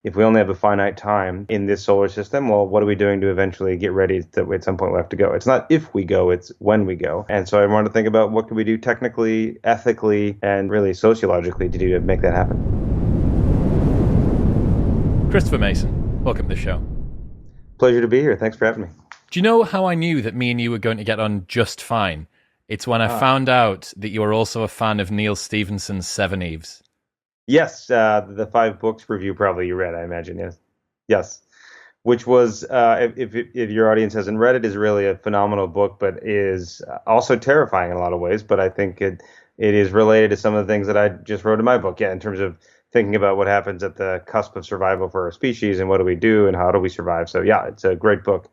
if we only have a finite time in this solar system, well, what are we doing to eventually get ready that at some point we have to go? It's not if we go, it's when we go. And so I wanted to think about what can we do technically, ethically, and really sociologically to do to make that happen. Christopher Mason, welcome to the show. Pleasure to be here. Thanks for having me. Do you know how I knew that me and you were going to get on just fine? It's when I found out that you were also a fan of Neil Stephenson's Seven Eves. Yes, the 5 books review probably you read, I imagine. Yes. Which was, if your audience hasn't read it, is really a phenomenal book, but is also terrifying in a lot of ways. But I think it is related to some of the things that I just wrote in my book. Yeah, in terms of thinking about what happens at the cusp of survival for our species and what do we do and how do we survive. So yeah, it's a great book.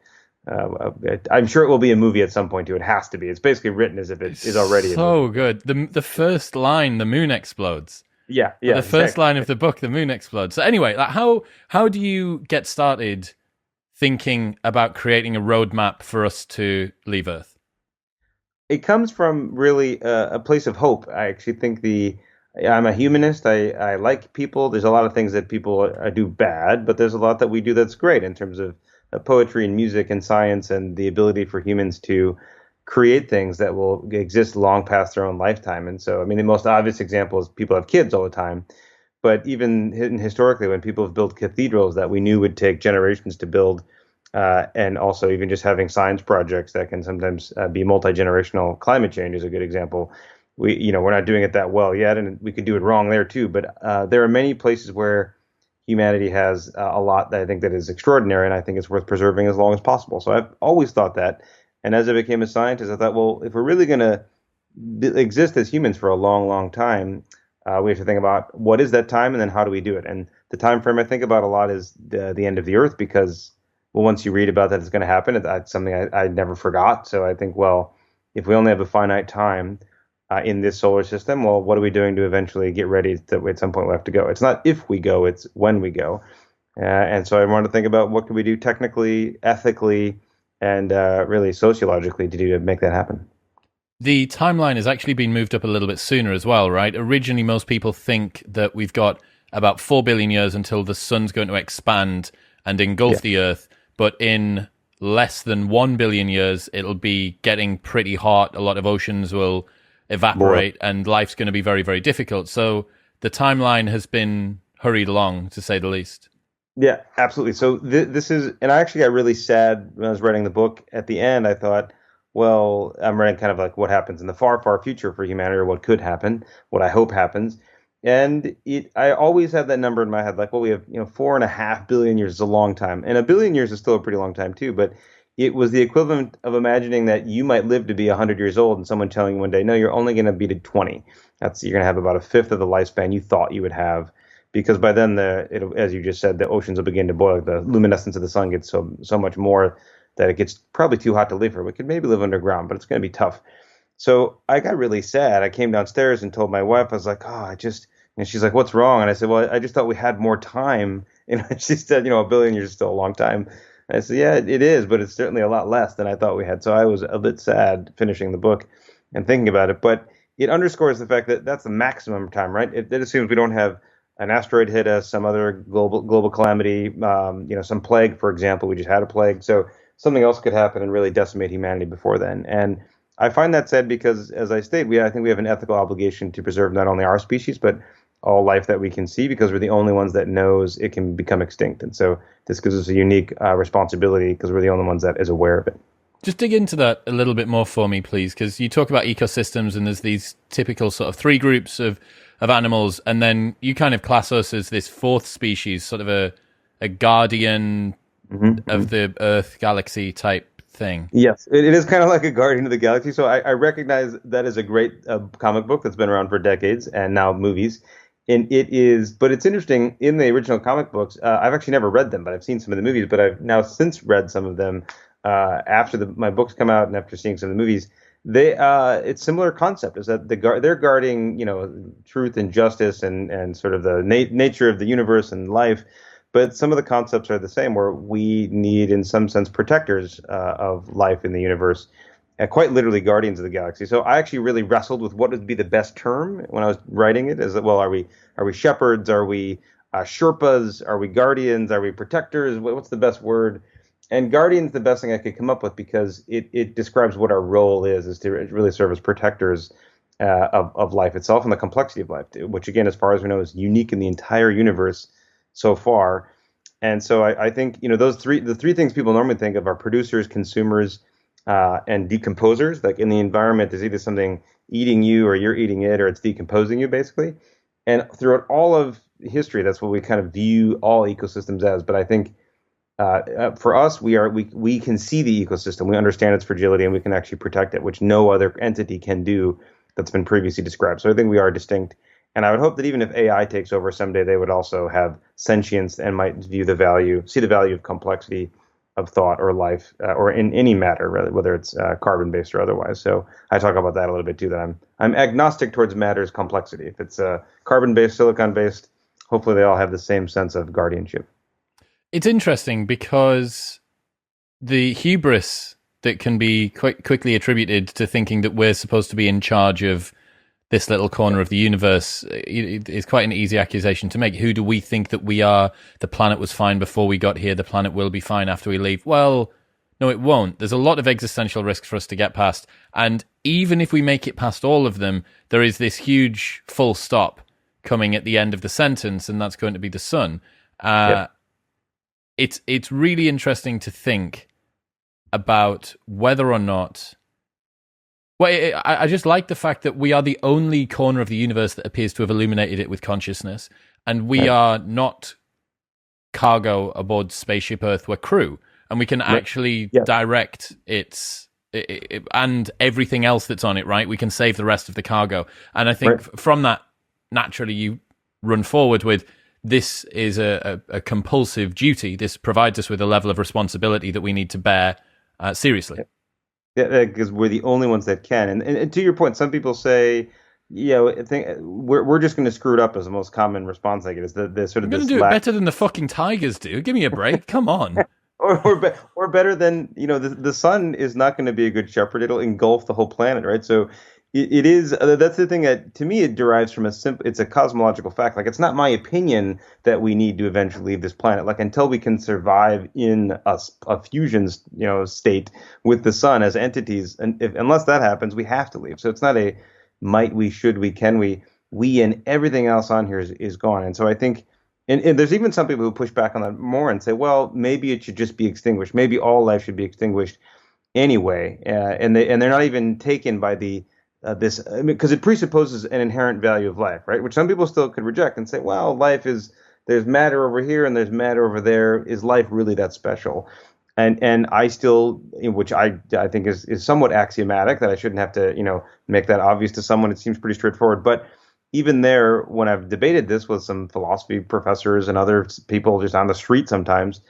I'm sure it will be a movie at some point too. It has to be. It's basically written as if it is already so good. The first line, the moon explodes. Yeah. The first line of the book, the moon explodes. So anyway, like how do you get started thinking about creating a roadmap for us to leave Earth? It comes from really a place of hope. I actually think I'm a humanist. I like people. There's a lot of things that people do bad, but there's a lot that we do that's great in terms of poetry and music and science and the ability for humans to create things that will exist long past their own lifetime. And so, I mean, the most obvious example is people have kids all the time. But even historically, when people have built cathedrals that we knew would take generations to build, and also even just having science projects that can sometimes be multi-generational. Climate change is a good example. We're not doing it that well yet, and we could do it wrong there too. But there are many places where humanity has a lot that I think that is extraordinary, and I think it's worth preserving as long as possible. So I've always thought that. And as I became a scientist, I thought, well, if we're really going to exist as humans for a long, long time, we have to think about what is that time and then how do we do it. And the time frame I think about a lot is the end of the Earth because, well, once you read about that, it's going to happen. That's something I never forgot. So I think, well, if we only have a finite time in this solar system, well, what are we doing to eventually get ready that at some point we have to go? It's not if we go, it's when we go. And so I wanted to think about what can we do technically, ethically, and really sociologically to do to make that happen. The timeline has actually been moved up a little bit sooner as well, right? Originally, most people think that we've got about 4 billion years until the sun's going to expand and engulf the Earth. But in less than 1 billion years, it'll be getting pretty hot. A lot of oceans will evaporate and life's going to be very, very difficult. So the timeline has been hurried along, to say the least. Yeah, absolutely. So this is, and I actually got really sad when I was writing the book. At the end, I thought, well, I'm writing kind of like what happens in the far, far future for humanity, or what could happen, what I hope happens. And I always had that number in my head, like, well, we have 4.5 billion years is a long time, and a billion years is still a pretty long time too. But it was the equivalent of imagining that you might live to be 100 years old, and someone telling you one day, no, you're only going to be to 20. You're going to have about a fifth of the lifespan you thought you would have. Because by then, as you just said, the oceans will begin to boil. The luminescence of the sun gets so much more that it gets probably too hot to live here. We could maybe live underground, but it's going to be tough. So I got really sad. I came downstairs and told my wife, I was like, and she's like, what's wrong? And I said, well, I just thought we had more time. And she said, a billion years is still a long time. And I said, yeah, it is, but it's certainly a lot less than I thought we had. So I was a bit sad finishing the book and thinking about it. But it underscores the fact that that's the maximum time, right? It assumes we don't have an asteroid hit us, some other global calamity, some plague, for example. We just had a plague. So something else could happen and really decimate humanity before then. And I find that sad because, as I state, I think we have an ethical obligation to preserve not only our species, but all life that we can see, because we're the only ones that knows it can become extinct. And so this gives us a unique responsibility because we're the only ones that is aware of it. Just dig into that a little bit more for me, please, because you talk about ecosystems and there's these typical sort of 3 groups of animals, and then you kind of class us as this 4th species, sort of a guardian of the Earth galaxy type thing. Yes, it is kind of like a guardian of the galaxy. So I recognize that is a great comic book that's been around for decades and now movies. And it is, but it's interesting, in the original comic books, I've actually never read them, but I've seen some of the movies, but I've now since read some of them after my books come out and after seeing some of the movies. It's similar concept, is that they're guarding, truth and justice and sort of the nature of the universe and life. But some of the concepts are the same, where we need, in some sense, protectors of life in the universe, quite literally guardians of the galaxy. So I actually really wrestled with what would be the best term when I was writing it. Is that, well, are we shepherds? Are we Sherpas? Are we guardians? Are we protectors? What's the best word? And guardian's the best thing I could come up with because it describes what our role is to really serve as protectors of life itself and the complexity of life, which again, as far as we know, is unique in the entire universe so far. And so I think, the three things people normally think of are producers, consumers, and decomposers. Like in the environment, there's either something eating you or you're eating it or it's decomposing you, basically. And throughout all of history, that's what we kind of view all ecosystems as. But I think for us, we can see the ecosystem, we understand its fragility, and we can actually protect it, which no other entity can do that's been previously described. So I think we are distinct. And I would hope that even if AI takes over someday, they would also have sentience and might see the value of complexity of thought or life or in any matter, really, whether it's carbon-based or otherwise. So I talk about that a little bit too, that I'm agnostic towards matter's complexity. If it's carbon-based, silicon-based, hopefully they all have the same sense of guardianship. It's interesting because the hubris that can be quickly attributed to thinking that we're supposed to be in charge of this little corner of the universe is quite an easy accusation to make. Who do we think that we are? The planet was fine before we got here. The planet will be fine after we leave. Well, no, it won't. There's a lot of existential risks for us to get past. And even if we make it past all of them, there is this huge full stop coming at the end of the sentence, and that's going to be the sun. It's really interesting to think about whether or not... Well, I just like the fact that we are the only corner of the universe that appears to have illuminated it with consciousness, and we are not cargo aboard Spaceship Earth, we're crew, and we can actually direct its and everything else that's on it, right? We can save the rest of the cargo. And I think from that, naturally, you run forward with, this is a compulsive duty. This provides us with a level of responsibility that we need to bear seriously. Yeah, because we're the only ones that can. And to your point, some people say, we're just going to screw it up as the most common response I get is the sort of. We're going to do it better than the fucking tigers do. Give me a break. Come on. or better than, the sun is not going to be a good shepherd. It'll engulf the whole planet, right? So it is. That's the thing that, to me, it derives from it's a cosmological fact. Like, it's not my opinion that we need to eventually leave this planet. Like, until we can survive in a fusion, state with the sun as entities, and unless that happens, we have to leave. So it's not a might we, should we, can we. We and everything else on here is gone. And so I think, and there's even some people who push back on that more and say, well, maybe it should just be extinguished. Maybe all life should be extinguished anyway. And they're not even taken by because it presupposes an inherent value of life, right? Which some people still could reject and say, well, there's matter over here and there's matter over there. Is life really that special? And I still, which I think is somewhat axiomatic, that I shouldn't have to, make that obvious to someone. It seems pretty straightforward. But even there, when I've debated this with some philosophy professors and other people just on the street sometimes,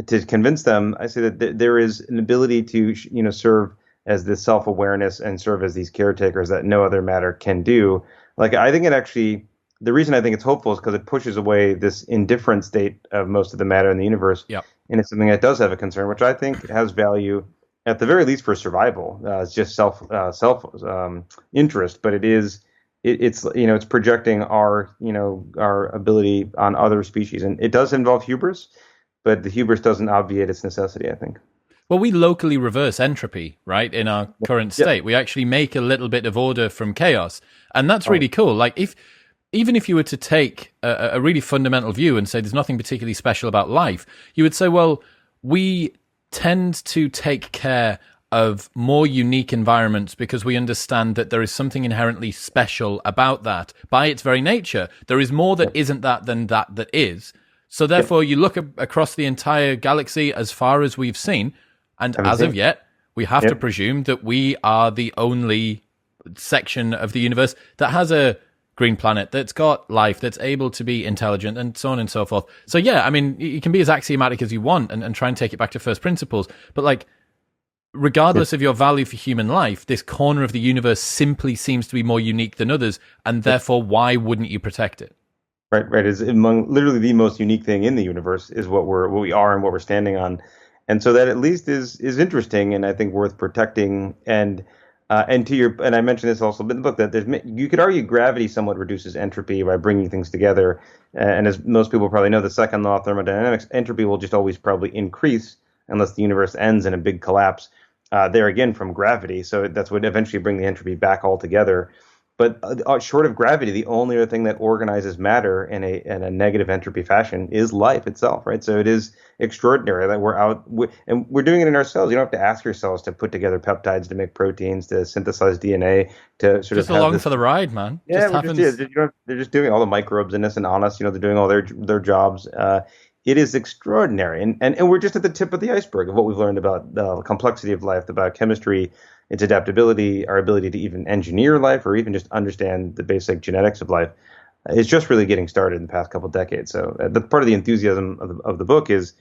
to convince them, I say that there is an ability to, serve as this self-awareness and serve as these caretakers that no other matter can do. Like, I think the reason I think it's hopeful is because it pushes away this indifferent state of most of the matter in the universe. Yep. And it's something that does have a concern, which I think has value at the very least for survival. It's just self interest, but it's projecting our ability on other species. And it does involve hubris, but the hubris doesn't obviate its necessity, I think. Well, we locally reverse entropy, right, in our current state. Yep. We actually make a little bit of order from chaos. And that's really cool. Like, even if you were to take a really fundamental view and say there's nothing particularly special about life, you would say, well, we tend to take care of more unique environments because we understand that there is something inherently special about that. By its very nature, there is more that isn't that than that is. So therefore, you look across the entire galaxy as far as we've seen, and as of yet, we have to presume that we are the only section of the universe that has a green planet, that's got life, that's able to be intelligent, and so on and so forth. So yeah, I mean, you can be as axiomatic as you want and try and take it back to first principles, but like, regardless of your value for human life, this corner of the universe simply seems to be more unique than others, and therefore, why wouldn't you protect it? Right. Is among literally the most unique thing in the universe is what we are and what we're standing on. And so that at least is interesting and I think worth protecting. And And I mentioned this also in the book, that you could argue gravity somewhat reduces entropy by bringing things together. And as most people probably know, the second law of thermodynamics, entropy will just always probably increase unless the universe ends in a big collapse. There again from gravity, so that's what eventually bring the entropy back all together. But short of gravity, the only other thing that organizes matter in a negative entropy fashion is life itself, right? So it is extraordinary that and we're doing it in our cells. You don't have to ask your cells to put together peptides to make proteins, to synthesize DNA, to sort Just of have along this. for the ride, man. Yeah, Just happens. they're just doing all the microbes in us and on us. They're doing all their jobs. It is extraordinary, and we're just at the tip of the iceberg of what we've learned about the complexity of life, the biochemistry, its adaptability, our ability to even engineer life, or even just understand the basic genetics of life. It's just really getting started in the past couple of decades. So the part of the enthusiasm of the book is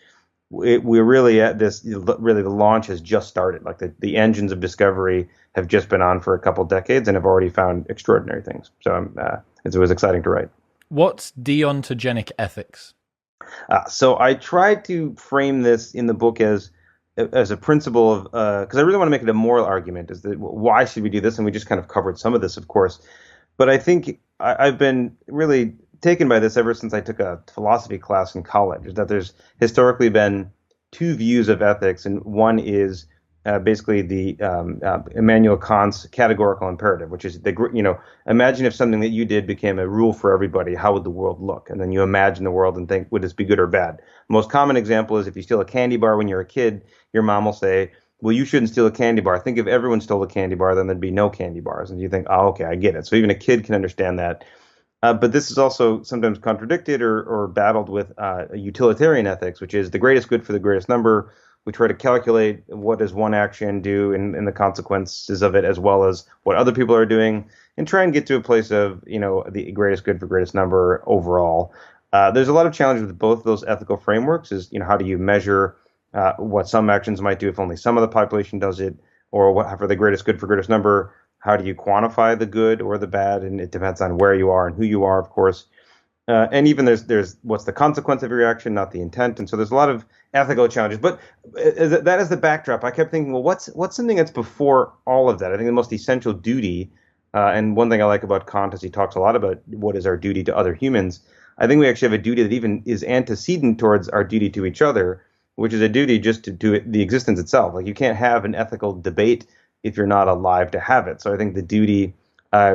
we're really at this. Really, the launch has just started. Like the engines of discovery have just been on for a couple of decades and have already found extraordinary things. So it was exciting to write. What's deontogenic ethics? So I tried to frame this in the book as a principle of because I really want to make it a moral argument. Is that why should we do this? And we just kind of covered some of this, of course. But I think I've been really taken by this ever since I took a philosophy class in college. Is that there's historically been two views of ethics, and one is basically the Immanuel Kant's categorical imperative, which is imagine if something that you did became a rule for everybody, how would the world look? And then you imagine the world and think, would this be good or bad? Most common example is if you steal a candy bar when you're a kid, your mom will say, well, you shouldn't steal a candy bar. I think if everyone stole a candy bar, then there'd be no candy bars. And you think, oh, okay, I get it. So even a kid can understand that. But this is also sometimes contradicted or battled with utilitarian ethics, which is the greatest good for the greatest number. We try to calculate what does one action do and the consequences of it, as well as what other people are doing, and try and get to a place of, the greatest good for greatest number overall. There's a lot of challenges with both of those ethical frameworks. Is how do you measure what some actions might do if only some of the population does it, or what for the greatest good for greatest number? How do you quantify the good or the bad? And it depends on where you are and who you are, of course. And even there's what's the consequence of your action, not the intent. And so there's a lot of ethical challenges. But that is the backdrop. I kept thinking, well, what's something that's before all of that? I think the most essential duty, and one thing I like about Kant is he talks a lot about what is our duty to other humans. I think we actually have a duty that even is antecedent towards our duty to each other, which is a duty just to do the existence itself. Like you can't have an ethical debate if you're not alive to have it. So I think the duty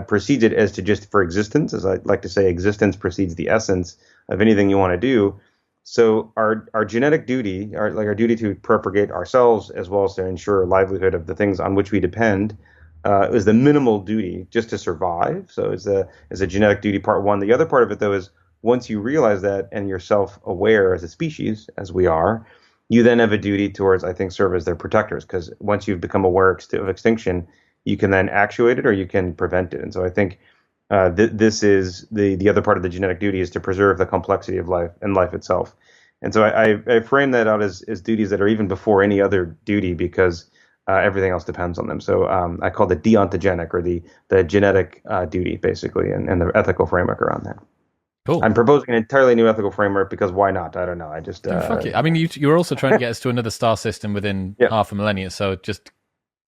precedes it as to just for existence. As I like to say, existence precedes the essence of anything you want to do. So our genetic duty, our duty to propagate ourselves as well as to ensure livelihood of the things on which we depend, is the minimal duty just to survive. So is a genetic duty part one. The other part of it though is once you realize that and you're self-aware as a species, as we are, you then have a duty towards, I think, serve as their protectors. Because once you've become aware of extinction, you can then actuate it or you can prevent it. And so I think this is the other part of the genetic duty is to preserve the complexity of life and life itself. And so I frame that out as duties that are even before any other duty because everything else depends on them. So I call it deontogenic or the genetic duty, basically, and the ethical framework around that. Cool. I'm proposing an entirely new ethical framework because why not? I don't know. I just fuck it. I mean, you're also trying to get us to another star system within half a millennia. So just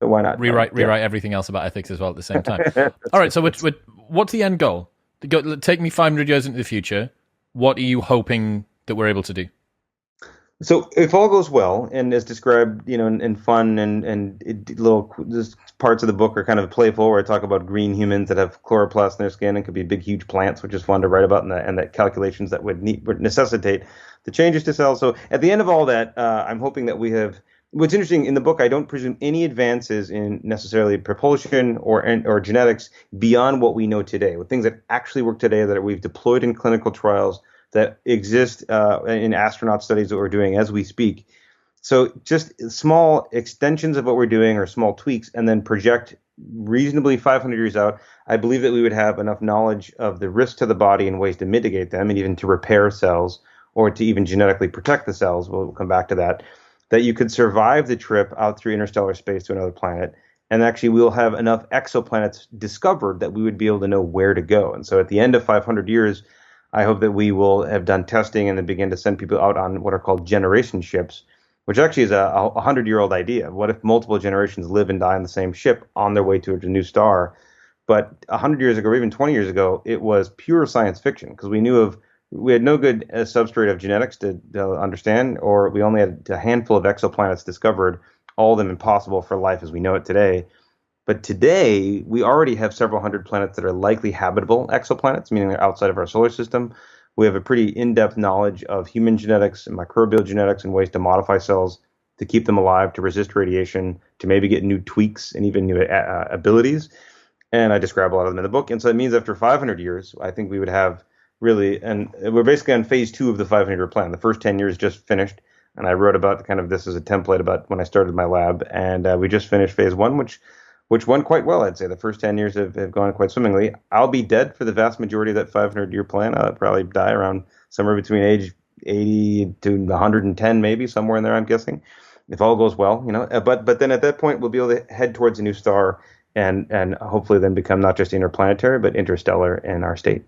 why not rewrite everything else about ethics as well at the same time. All right. So what's the end goal? Take me 500 years into the future. What are you hoping that we're able to do? So if all goes well, and as described, in fun and little parts of the book are kind of playful, where I talk about green humans that have chloroplasts in their skin and could be big, huge plants, which is fun to write about, and that calculations that would necessitate the changes to cells. So at the end of all that, I'm hoping that we have. What's interesting in the book, I don't presume any advances in necessarily propulsion or genetics beyond what we know today, with things that actually work today that we've deployed in clinical trials that exist in astronaut studies that we're doing as we speak. So just small extensions of what we're doing or small tweaks and then project reasonably 500 years out. I believe that we would have enough knowledge of the risk to the body and ways to mitigate them and even to repair cells or to even genetically protect the cells. We'll come back to that you could survive the trip out through interstellar space to another planet. And actually, we'll have enough exoplanets discovered that we would be able to know where to go. And so at the end of 500 years, I hope that we will have done testing and then begin to send people out on what are called generation ships, which actually is a 100-year-old idea. What if multiple generations live and die on the same ship on their way to a new star? But 100 years ago, or even 20 years ago, it was pure science fiction because we had no good substrate of genetics to understand, or we only had a handful of exoplanets discovered, all of them impossible for life as we know it today. But today, we already have several hundred planets that are likely habitable exoplanets, meaning they're outside of our solar system. We have a pretty in-depth knowledge of human genetics and microbial genetics and ways to modify cells to keep them alive, to resist radiation, to maybe get new tweaks and even new abilities. And I describe a lot of them in the book. And so it means after 500 years, I think we would have really, and we're basically on phase 2 of the 500-year plan. The first 10 years just finished. And I wrote about kind of this as a template about when I started my lab. And we just finished phase 1, which went quite well, I'd say. The first 10 years have gone quite swimmingly. I'll be dead for the vast majority of that 500-year plan. I'll probably die around somewhere between age 80 to 110, maybe, somewhere in there, I'm guessing, if all goes well, you know. But then at that point, we'll be able to head towards a new star and hopefully then become not just interplanetary, but interstellar in our state.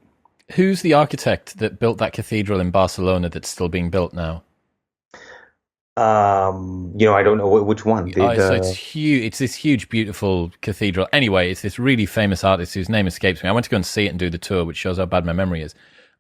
Who's the architect that built that cathedral in Barcelona that's still being built now? I don't know which one. So it's huge. It's this huge, beautiful cathedral. Anyway, it's this really famous artist whose name escapes me. I went to go and see it and do the tour, which shows how bad my memory is.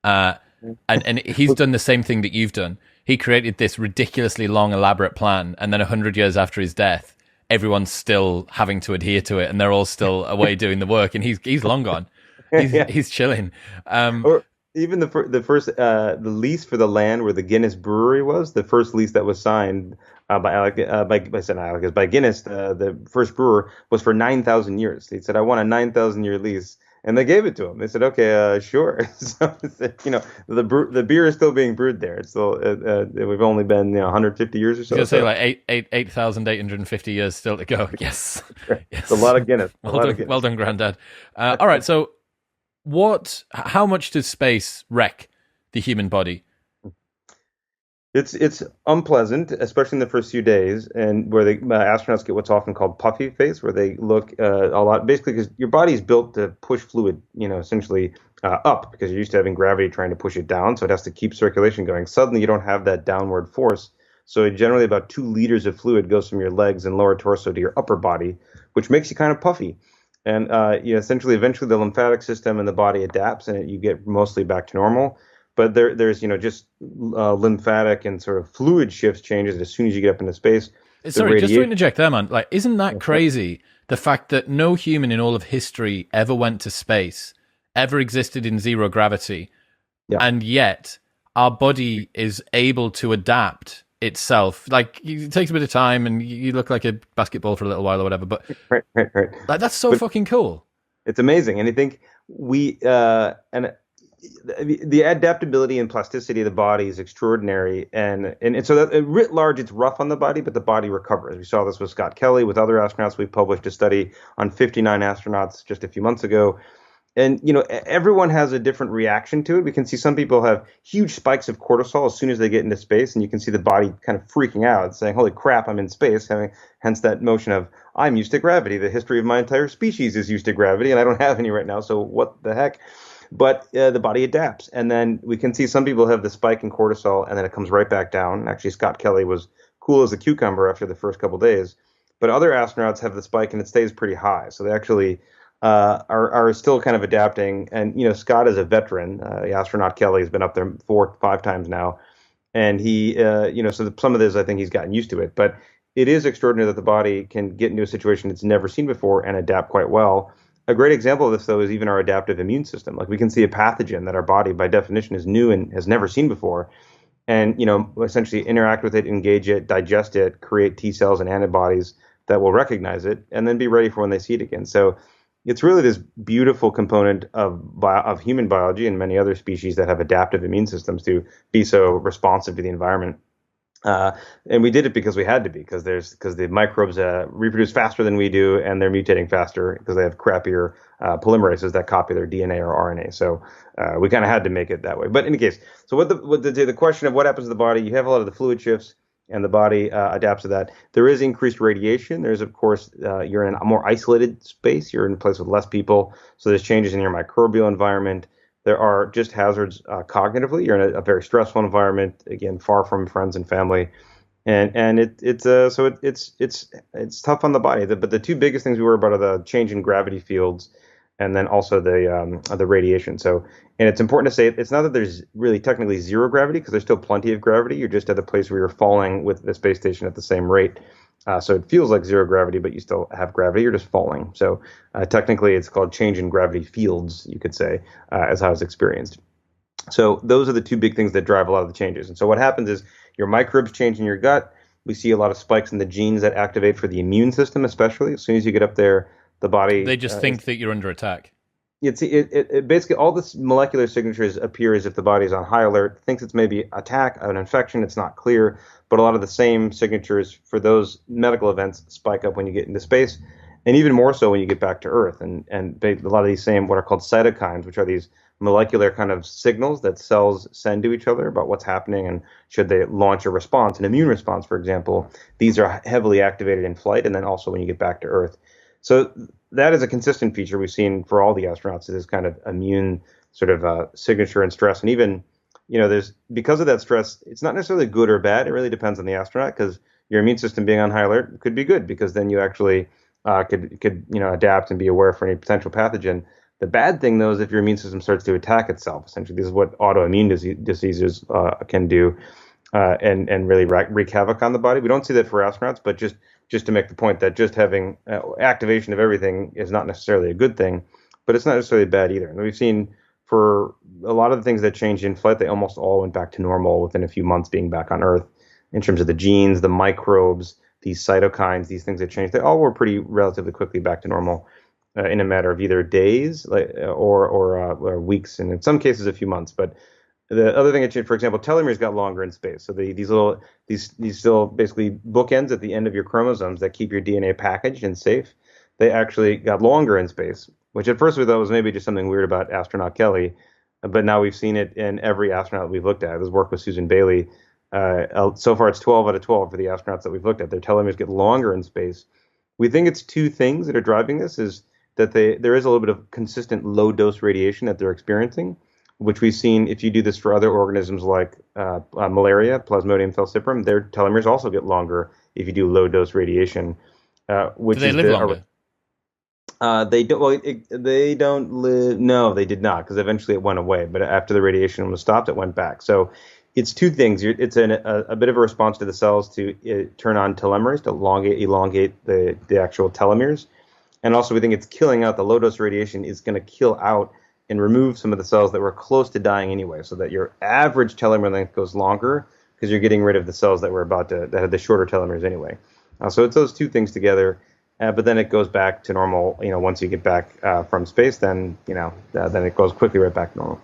And he's done the same thing that you've done. He created this ridiculously long, elaborate plan, and then 100 years after his death, everyone's still having to adhere to it, and they're all still away doing the work, and he's long gone. He's chilling. Or even the first the lease for the land where the Guinness brewery was, the first lease that was signed by Guinness, the first brewer, was for 9,000 years. He said, "I want a 9,000-year lease." And they gave it to him. They said, "Okay, sure." So, the beer is still being brewed there. It's still we've only been 150 years or so. I was going to say like 8,850 years still to go. Yes, yes. It's a lot of Guinness. Well done, Grandad. All right, so how much does space wreck the human body? It's unpleasant, especially in the first few days, and where the astronauts get what's often called puffy face, where they look a lot, basically because your body is built to push fluid, essentially up, because you're used to having gravity trying to push it down, so it has to keep circulation going. Suddenly, you don't have that downward force, so generally about 2 liters of fluid goes from your legs and lower torso to your upper body, which makes you kind of puffy. And essentially, eventually, the lymphatic system in the body adapts, and you get mostly back to normal. But there's just lymphatic and sort of fluid shifts changes as soon as you get up into space. Sorry, just to interject there, man. Like, isn't that crazy? The fact that no human in all of history ever went to space, ever existed in zero gravity, and yet our body is able to adapt itself. Like, it takes a bit of time, and you look like a basketball for a little while or whatever. But right. Like, that's so fucking cool. It's amazing, and I think the adaptability and plasticity of the body is extraordinary, and so that writ large, it's rough on the body, but the body recovers. We saw this with Scott Kelly, with other astronauts. We published a study on 59 astronauts just a few months ago, and everyone has a different reaction to it. We can see some people have huge spikes of cortisol as soon as they get into space, and you can see the body kind of freaking out, saying, "Holy crap, I'm in space!" Hence that notion of "I'm used to gravity. The history of my entire species is used to gravity, and I don't have any right now. So what the heck?" But the body adapts. And then we can see some people have the spike in cortisol, and then it comes right back down. Actually, Scott Kelly was cool as a cucumber after the first couple of days. But other astronauts have the spike, and it stays pretty high. So they actually are still kind of adapting. And, Scott is a veteran. The astronaut Kelly has been up there 4 or 5 times now. And he, so some of this, I think he's gotten used to it. But it is extraordinary that the body can get into a situation it's never seen before and adapt quite well. A great example of this, though, is even our adaptive immune system. Like, we can see a pathogen that our body, by definition, is new and has never seen before, and essentially interact with it, engage it, digest it, create T cells and antibodies that will recognize it, and then be ready for when they see it again. So it's really this beautiful component of human biology and many other species that have adaptive immune systems to be so responsive to the environment. And we did it because we had to be, because the microbes reproduce faster than we do, and they're mutating faster because they have crappier polymerases that copy their DNA or RNA. So we kind of had to make it that way. But in any case, so the question of what happens to the body, you have a lot of the fluid shifts, and the body adapts to that. There is increased radiation. There's, of course, you're in a more isolated space. You're in a place with less people, so there's changes in your microbial environment. There are just hazards cognitively. You're in a very stressful environment, again, far from friends and family. It's tough on the body. But the two biggest things we worry about are the change in gravity fields, and then also the radiation. So, and it's important to say it's not that there's really technically zero gravity, because there's still plenty of gravity. You're just at the place where you're falling with the space station at the same rate. So it feels like zero gravity, but you still have gravity. You're just falling. So technically, it's called change in gravity fields, you could say, as how it's experienced. So those are the two big things that drive a lot of the changes. And so what happens is your microbes change in your gut. We see a lot of spikes in the genes that activate for the immune system, especially. As soon as you get up there, the body... They just think that you're under attack. It basically, all this molecular signatures appear as if the body's on high alert, thinks it's maybe attack, an infection, it's not clear, but a lot of the same signatures for those medical events spike up when you get into space, and even more so when you get back to Earth. And a lot of these same, what are called cytokines, which are these molecular kind of signals that cells send to each other about what's happening and should they launch a response, an immune response, for example. These are heavily activated in flight, and then also when you get back to Earth. So that is a consistent feature we've seen for all the astronauts, is this kind of immune sort of signature and stress. And even, there's, because of that stress, it's not necessarily good or bad. It really depends on the astronaut, because your immune system being on high alert could be good, because then you actually could adapt and be aware for any potential pathogen. The bad thing, though, is if your immune system starts to attack itself. Essentially, this is what autoimmune diseases can do, and really wreak havoc on the body. We don't see that for astronauts, but just to make the point that just having activation of everything is not necessarily a good thing, but it's not necessarily bad either. And we've seen for a lot of the things that changed in flight, they almost all went back to normal within a few months being back on Earth, in terms of the genes, the microbes, these cytokines, these things that changed. They all were pretty relatively quickly back to normal in a matter of either days or weeks, and in some cases a few months. But the other thing that changed, for example, telomeres got longer in space. So these still basically bookends at the end of your chromosomes that keep your DNA packaged and safe. They actually got longer in space, which at first we thought was maybe just something weird about astronaut Kelly, but now we've seen it in every astronaut we've looked at. This work with Susan Bailey. So far, it's 12 out of 12 for the astronauts that we've looked at. Their telomeres get longer in space. We think it's two things that are driving this: is that there is a little bit of consistent low dose radiation that they're experiencing, which we've seen if you do this for other organisms like malaria, Plasmodium falciparum. Their telomeres also get longer if you do low dose radiation. Which do they live longer? They don't. Well, they don't live. No, they did not, because eventually it went away. But after the radiation was stopped, it went back. So it's two things. It's a bit of a response to the cells to turn on telomerase, to elongate the actual telomeres. And also, we think it's killing out the low dose radiation is going to kill out and remove some of the cells that were close to dying anyway, so that your average telomere length goes longer, because you're getting rid of the cells that were that had the shorter telomeres anyway. So it's those two things together. But then it goes back to normal. Once you get back from space, then then it goes quickly right back to normal.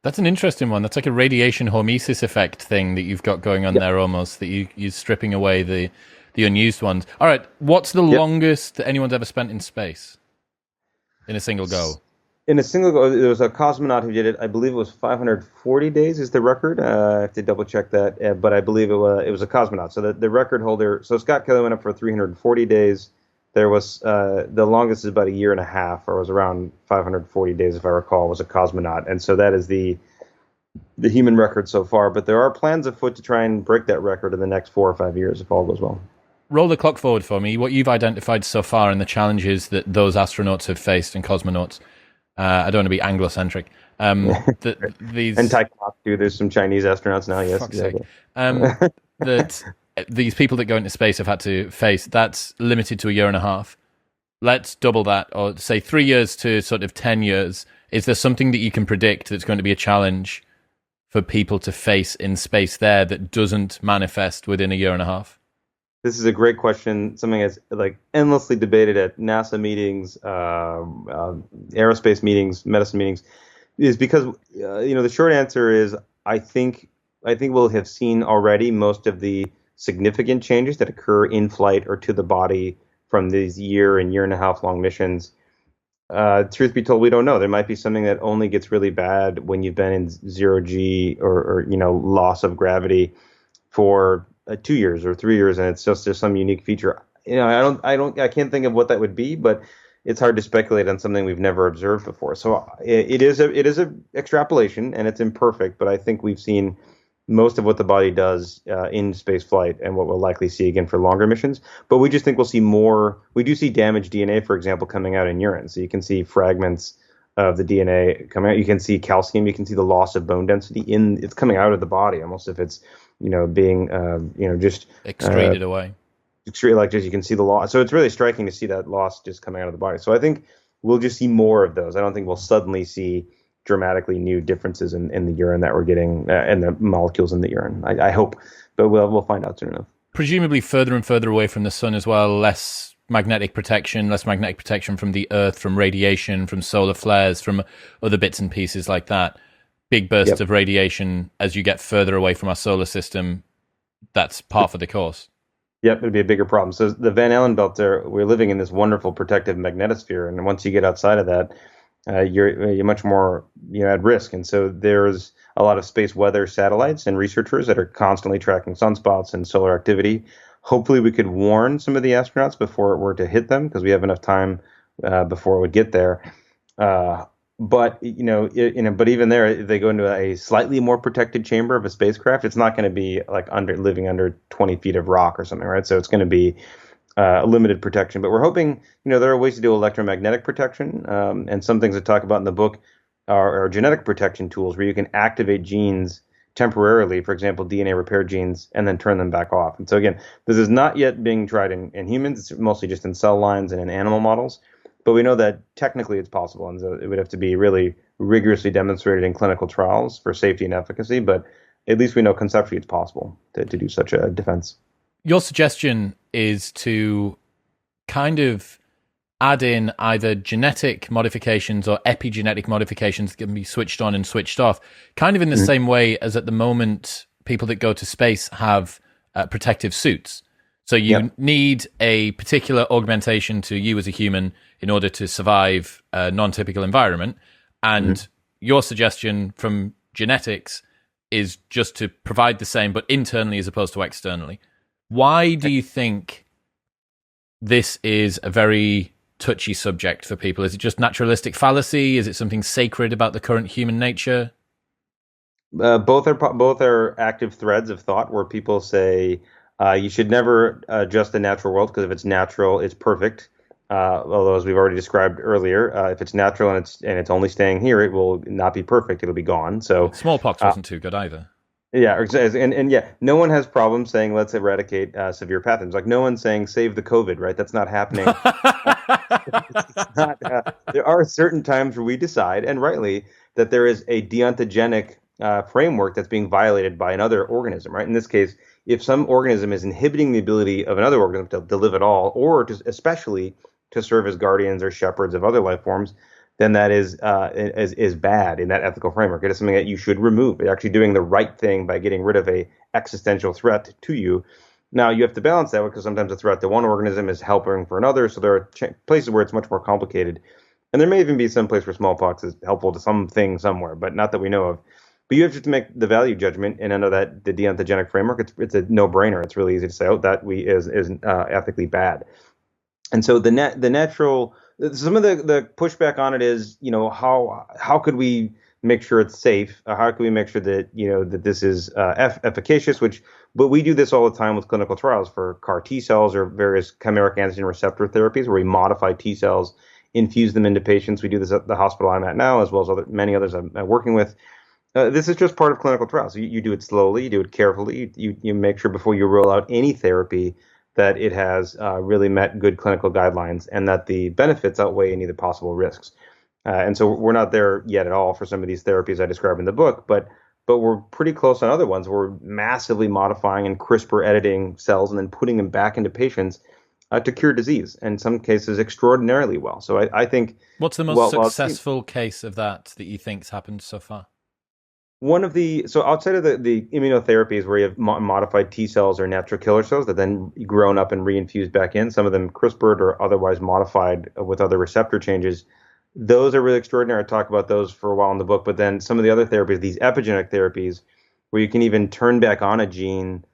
That's an interesting one. That's like a radiation hormesis effect thing that you've got going on there, almost, that you're stripping away the unused ones. All right, what's the longest that anyone's ever spent in space in a single go? In a single go, there was a cosmonaut who did it. I believe it was 540 days is the record. I have to double check that, but I believe it was a cosmonaut. So the record holder. So Scott Kelly went up for 340 days. There was the longest is about a year and a half, or it was around 540 days, if I recall, was a cosmonaut. And so that is the human record so far. But there are plans afoot to try and break that record in the next 4 or 5 years, if all goes well. Roll the clock forward for me. What you've identified so far and the challenges that those astronauts have faced, and cosmonauts. I don't want to be Anglo-centric. These and Taikatsu, there's some Chinese astronauts now. Yes, exactly. That these people that go into space have had to face, that's limited to a year and a half. Let's double that, or say 3 years to sort of 10 years. Is there something that you can predict that's going to be a challenge for people to face in space there that doesn't manifest within a year and a half? This is a great question. Something that's like endlessly debated at NASA meetings, aerospace meetings, medicine meetings, is because the short answer is I think we'll have seen already most of the significant changes that occur in flight or to the body from these year and a half long missions. Truth be told, we don't know. There might be something that only gets really bad when you've been in zero G or loss of gravity for 2 years or 3 years, and it's just some unique feature. I can't think of what that would be, but it's hard to speculate on something we've never observed before. So it is a extrapolation, and it's imperfect, but I think we've seen most of what the body does in space flight and what we'll likely see again for longer missions. But we just think we'll see more. We do see damaged DNA, for example, coming out in urine. So you can see fragments of the DNA coming out. You can see calcium. You can see the loss of bone density it's coming out of the body, almost if it's being just excreted away. Like just you can see the loss. So it's really striking to see that loss just coming out of the body. So I think we'll just see more of those. I don't think we'll suddenly see dramatically new differences in the urine that we're getting and the molecules in the urine. I hope, but we'll find out soon enough. Presumably further and further away from the sun as well, less magnetic protection from the Earth, from radiation, from solar flares, from other bits and pieces like that. Big bursts of radiation as you get further away from our solar system. That's par for the course. Yep, it'd be a bigger problem. So the Van Allen belt we're living in this wonderful protective magnetosphere, and once you get outside of that, you're much more at risk. And so there's a lot of space weather satellites and researchers that are constantly tracking sunspots and solar activity. Hopefully, we could warn some of the astronauts before it were to hit them, because we have enough time before it would get there. But but even there, if they go into a slightly more protected chamber of a spacecraft, it's not going to be like living under 20 feet of rock or something, right? So it's going to be limited protection. But we're hoping, there are ways to do electromagnetic protection, and some things I talk about in the book are genetic protection tools where you can activate genes temporarily, for example, DNA repair genes, and then turn them back off. And so again, this is not yet being tried in humans. It's mostly just in cell lines and in animal models. But we know that technically it's possible, and so it would have to be really rigorously demonstrated in clinical trials for safety and efficacy. But at least we know conceptually it's possible to do such a defense. Your suggestion is to kind of add in either genetic modifications or epigenetic modifications that can be switched on and switched off, kind of in the same way as at the moment people that go to space have protective suits. So you need a particular augmentation to you as a human in order to survive a non-typical environment. And your suggestion from genetics is just to provide the same, but internally as opposed to externally. Why do you think this is a very touchy subject for people? Is it just naturalistic fallacy? Is it something sacred about the current human nature? Both are active threads of thought where people say, you should never adjust the natural world, because if it's natural, it's perfect. Although, as we've already described earlier, if it's natural and it's only staying here, it will not be perfect. It'll be gone. So smallpox wasn't too good either. Yeah, and no one has problems saying let's eradicate severe pathogens. Like no one's saying save the COVID, right? That's not happening. It's not, there are certain times where we decide, and rightly, that there is a deontogenic framework that's being violated by another organism, right? In this case, if some organism is inhibiting the ability of another organism to live at all, or especially to serve as guardians or shepherds of other life forms, then that is bad in that ethical framework. It is something that you should remove. You're actually doing the right thing by getting rid of a existential threat to you. Now, you have to balance that, because sometimes a threat to one organism is helping for another. So there are places where it's much more complicated. And there may even be some place where smallpox is helpful to something somewhere, but not that we know of. But you have to make the value judgment, and under the deontogenic framework, it's a no-brainer. It's really easy to say, that is ethically bad. And so some of the pushback on it is, how could we make sure it's safe? How can we make sure that that this is efficacious? But we do this all the time with clinical trials for CAR T cells or various chimeric antigen receptor therapies, where we modify T cells, infuse them into patients. We do this at the hospital I'm at now, as well as many others I'm working with. This is just part of clinical trials. You do it slowly, you do it carefully. You make sure before you roll out any therapy that it has really met good clinical guidelines, and that the benefits outweigh any of the possible risks. And so we're not there yet at all for some of these therapies I describe in the book, but we're pretty close on other ones. We're massively modifying and CRISPR editing cells and then putting them back into patients to cure disease, in some cases extraordinarily well. So I think... What's the most successful case of that you think's happened so far? So outside of the immunotherapies where you have modified T cells or natural killer cells that then grown up and reinfused back in, some of them CRISPR'd or otherwise modified with other receptor changes, those are really extraordinary. I talk about those for a while in the book, but then some of the other therapies, these epigenetic therapies, where you can even turn back on a gene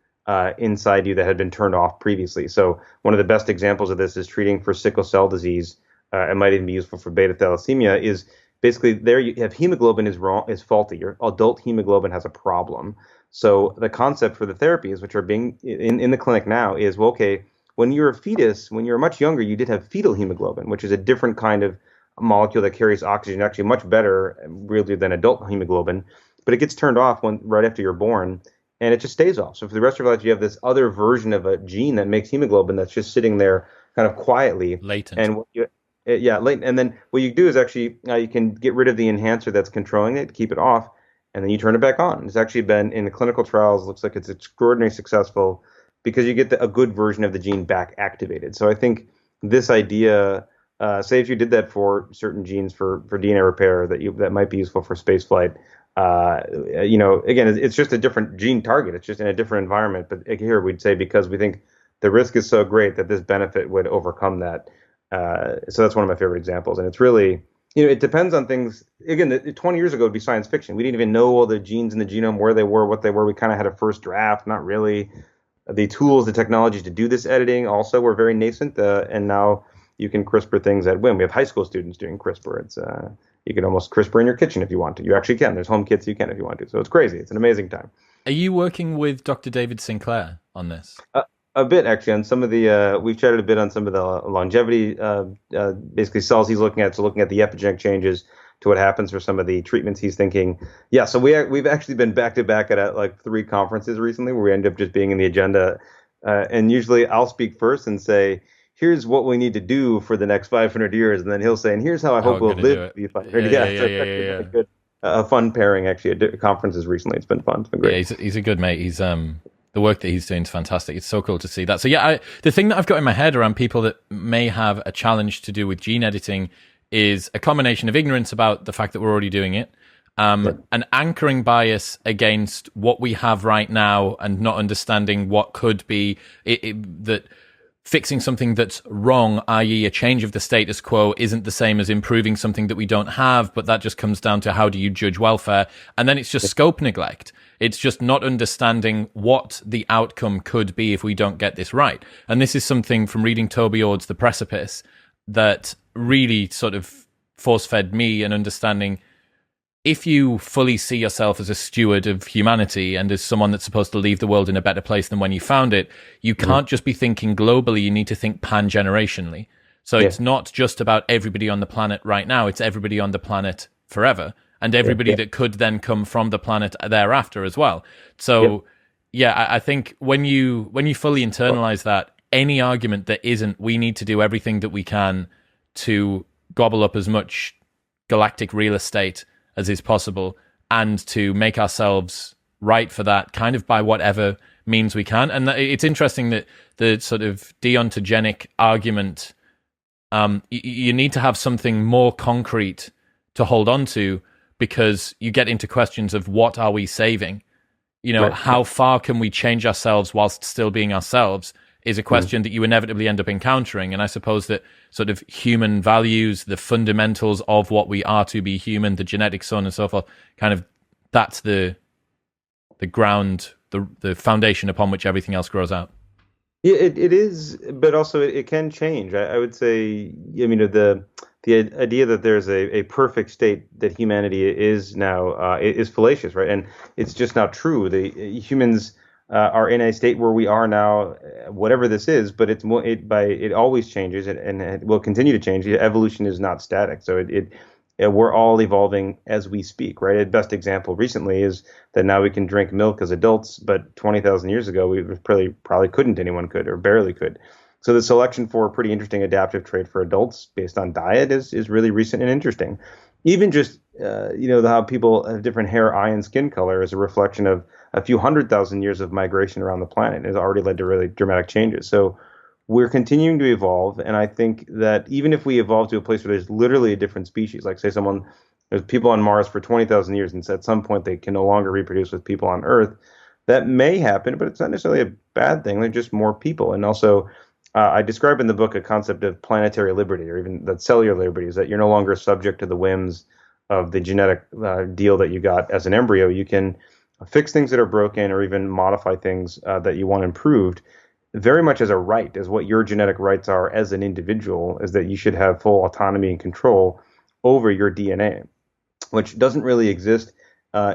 inside you that had been turned off previously. So one of the best examples of this is treating for sickle cell disease. It might even be useful for beta thalassemia, is basically there you have hemoglobin is wrong, is faulty. Your adult hemoglobin has a problem. So the concept for the therapies, which are being in the clinic now, is well, okay, when you're a fetus, when you're much younger, you did have fetal hemoglobin, which is a different kind of molecule that carries oxygen, actually much better really than adult hemoglobin, but it gets turned off right after you're born, and it just stays off. So for the rest of your life, you have this other version of a gene that makes hemoglobin that's just sitting there kind of quietly. Latent. And yeah, latent. And then what you do is actually you can get rid of the enhancer that's controlling it, keep it off, and then you turn it back on. It's actually been in the clinical trials. Looks like it's extraordinarily successful because you get a good version of the gene back activated. So I think this idea, say if you did that for certain genes for DNA repair that might be useful for spaceflight, again, it's just a different gene target. It's just in a different environment. But here we'd say because we think the risk is so great that this benefit would overcome that. So that's one of my favorite examples. And it's really, it depends on things. Again, 20 years ago, it'd be science fiction. We didn't even know all the genes in the genome, where they were, what they were. We kind of had a first draft, not really. The tools, the technologies to do this editing also were very nascent. And now you can CRISPR things at whim. We have high school students doing CRISPR. It's you can almost CRISPR in your kitchen if you want to. You actually can. There's home kits you can if you want to. So it's crazy. It's an amazing time. Are you working with Dr. David Sinclair on this? A bit, actually, on some of the, we've chatted a bit on some of the longevity, basically cells he's looking at. So looking at the epigenetic changes to what happens for some of the treatments he's thinking. Yeah, so we've actually been back to back at like 3 conferences recently where we end up just being in the agenda. And usually I'll speak first and say, here's what we need to do for the next 500 years. And then he'll say, and here's how I hope we'll live to be 500. Yeah. Good. A fun pairing, actually, at conferences recently. It's been fun. It's been great. Yeah, he's a good mate. He's the work that he's doing is fantastic. It's so cool to see that. So yeah, the thing that I've got in my head around people that may have a challenge to do with gene editing is a combination of ignorance about the fact that we're already doing it, an anchoring bias against what we have right now and not understanding what could be that fixing something that's wrong, i.e. a change of the status quo, isn't the same as improving something that we don't have, but that just comes down to how do you judge welfare. And then it's just scope neglect. It's just not understanding what the outcome could be if we don't get this right. And this is something from reading Toby Ord's The Precipice that really sort of force-fed me an understanding. If you fully see yourself as a steward of humanity and as someone that's supposed to leave the world in a better place than when you found it, you can't just be thinking globally, you need to think pan-generationally. So it's not just about everybody on the planet right now, it's everybody on the planet forever. And everybody that could then come from the planet thereafter as well. So, I think when you fully internalize that, any argument that isn't, we need to do everything that we can to gobble up as much galactic real estate as is possible and to make ourselves right for that kind of by whatever means we can. And it's interesting that the sort of deontogenic argument, you need to have something more concrete to hold on to, because you get into questions of what are we saving? How far can we change ourselves whilst still being ourselves is a question that you inevitably end up encountering. And I suppose that sort of human values, the fundamentals of what we are to be human, the genetic so on and so forth, kind of that's the ground, the foundation upon which everything else grows out. Yeah, it is, but also it can change. I would say, the idea that there's a perfect state that humanity is now is fallacious, right? And it's just not true. The humans are in a state where we are now, whatever this is, but it always changes and it will continue to change. Evolution is not static, so we're all evolving as we speak, right? The best example recently is that now we can drink milk as adults, but 20,000 years ago we probably couldn't. Anyone could or barely could. So the selection for a pretty interesting adaptive trait for adults based on diet is really recent and interesting. Even just, how people have different hair, eye, and skin color is a reflection of a few 100,000 years of migration around the planet. It has already led to really dramatic changes. So we're continuing to evolve. And I think that even if we evolve to a place where there's literally a different species, like say there's people on Mars for 20,000 years and at some point they can no longer reproduce with people on Earth, that may happen, but it's not necessarily a bad thing. They're just more people. And also, I describe in the book a concept of planetary liberty, or even that cellular liberty, is that you're no longer subject to the whims of the genetic deal that you got as an embryo. You can fix things that are broken or even modify things that you want improved, very much as a right, as what your genetic rights are as an individual, is that you should have full autonomy and control over your DNA, which doesn't really exist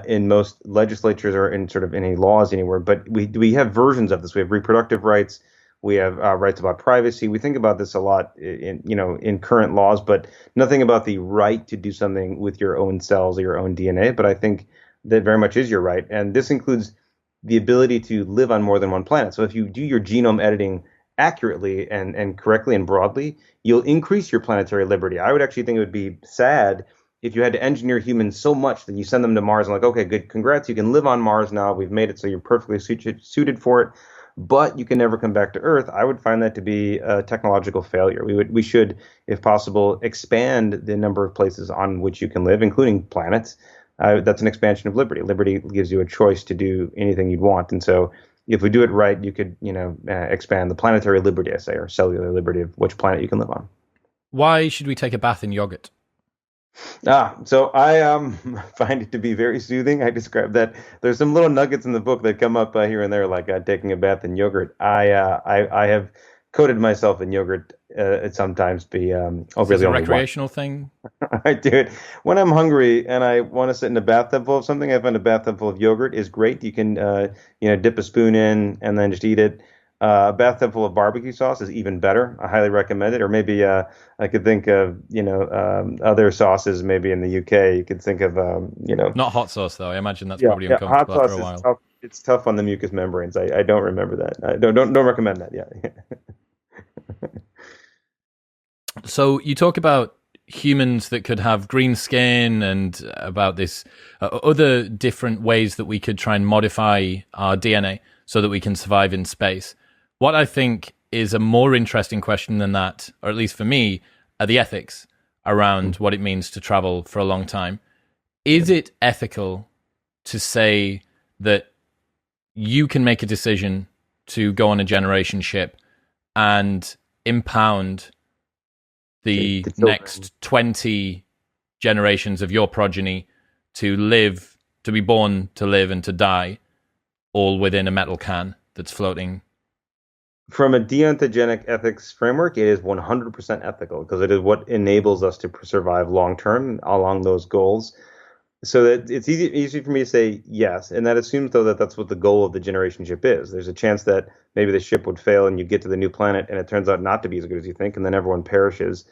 in most legislatures or in sort of any laws anywhere. But we have versions of this. We have reproductive rights. We have rights about privacy. We think about this a lot in current laws, but nothing about the right to do something with your own cells or your own DNA. But I think that very much is your right, and this includes the ability to live on more than one planet. So if you do your genome editing accurately and correctly and broadly, you'll increase your planetary liberty. I would actually think it would be sad if you had to engineer humans so much that you send them to Mars and like, okay, good, congrats, you can live on Mars now. We've made it so you're perfectly suited for it, but you can never come back to Earth. I would find that to be a technological failure. We should, if possible, expand the number of places on which you can live, including planets. That's an expansion of liberty. Liberty gives you a choice to do anything you'd want. And so if we do it right, you could, expand the planetary liberty, I say, or cellular liberty of which planet you can live on. Why should we take a bath in yogurt? So I find it to be very soothing. I describe that. There's some little nuggets in the book that come up here and there, like taking a bath in yogurt. I have coated myself in yogurt. It sometimes be really a recreational thing. I do it when I'm hungry and I want to sit in a bathtub full of something. I find a bathtub full of yogurt is great. You can dip a spoon in and then just eat it. A bathtub full of barbecue sauce is even better. I highly recommend it. Or maybe I could think of other sauces. Maybe in the UK, you could think of not hot sauce though. I imagine that's probably uncomfortable hot after a while. Tough. It's tough on the mucous membranes. I don't remember that. I don't recommend that. Yeah. So you talk about humans that could have green skin and about this other different ways that we could try and modify our DNA so that we can survive in space. What I think is a more interesting question than that, or at least for me, are the ethics around what it means to travel for a long time. Is it ethical to say that you can make a decision to go on a generation ship and impound the next 20 generations of your progeny to live, to be born, to live, and to die, all within a metal can that's floating? From a deontogenic ethics framework, it is 100% ethical because it is what enables us to survive long term along those goals. So that it's easy for me to say yes, and that assumes though that that's what the goal of the generation ship is. There's a chance that maybe the ship would fail and you get to the new planet and it turns out not to be as good as you think, and then everyone perishes.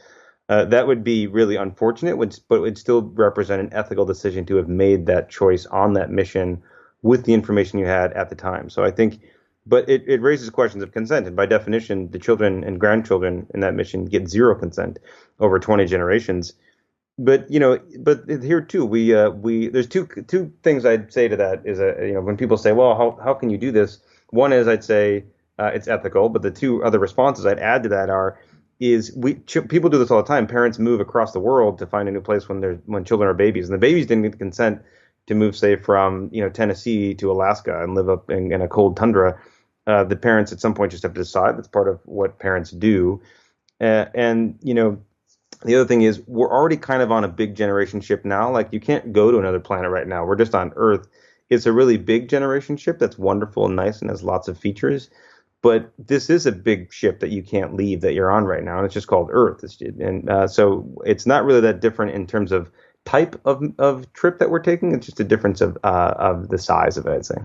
That would be really unfortunate, but it would still represent an ethical decision to have made that choice on that mission with the information you had at the time. So I think, but it raises questions of consent, and by definition, the children and grandchildren in that mission get zero consent over 20 generations. But here too, we there's two things I'd say to that is when people say, well, how can you do this? One is I'd say it's ethical, but the two other responses I'd add to that people do this all the time. Parents move across the world to find a new place when children are babies, and the babies didn't get consent to move, say, from Tennessee to Alaska and live up in a cold tundra. The parents at some point just have to decide. That's part of what parents do, the other thing is we're already kind of on a big generation ship now. Like you can't go to another planet right now. We're just on Earth. It's a really big generation ship that's wonderful and nice and has lots of features. But this is a big ship that you can't leave that you're on right now. And it's just called Earth. So it's not really that different in terms of type of trip that we're taking. It's just a difference of the size of it, I'd say.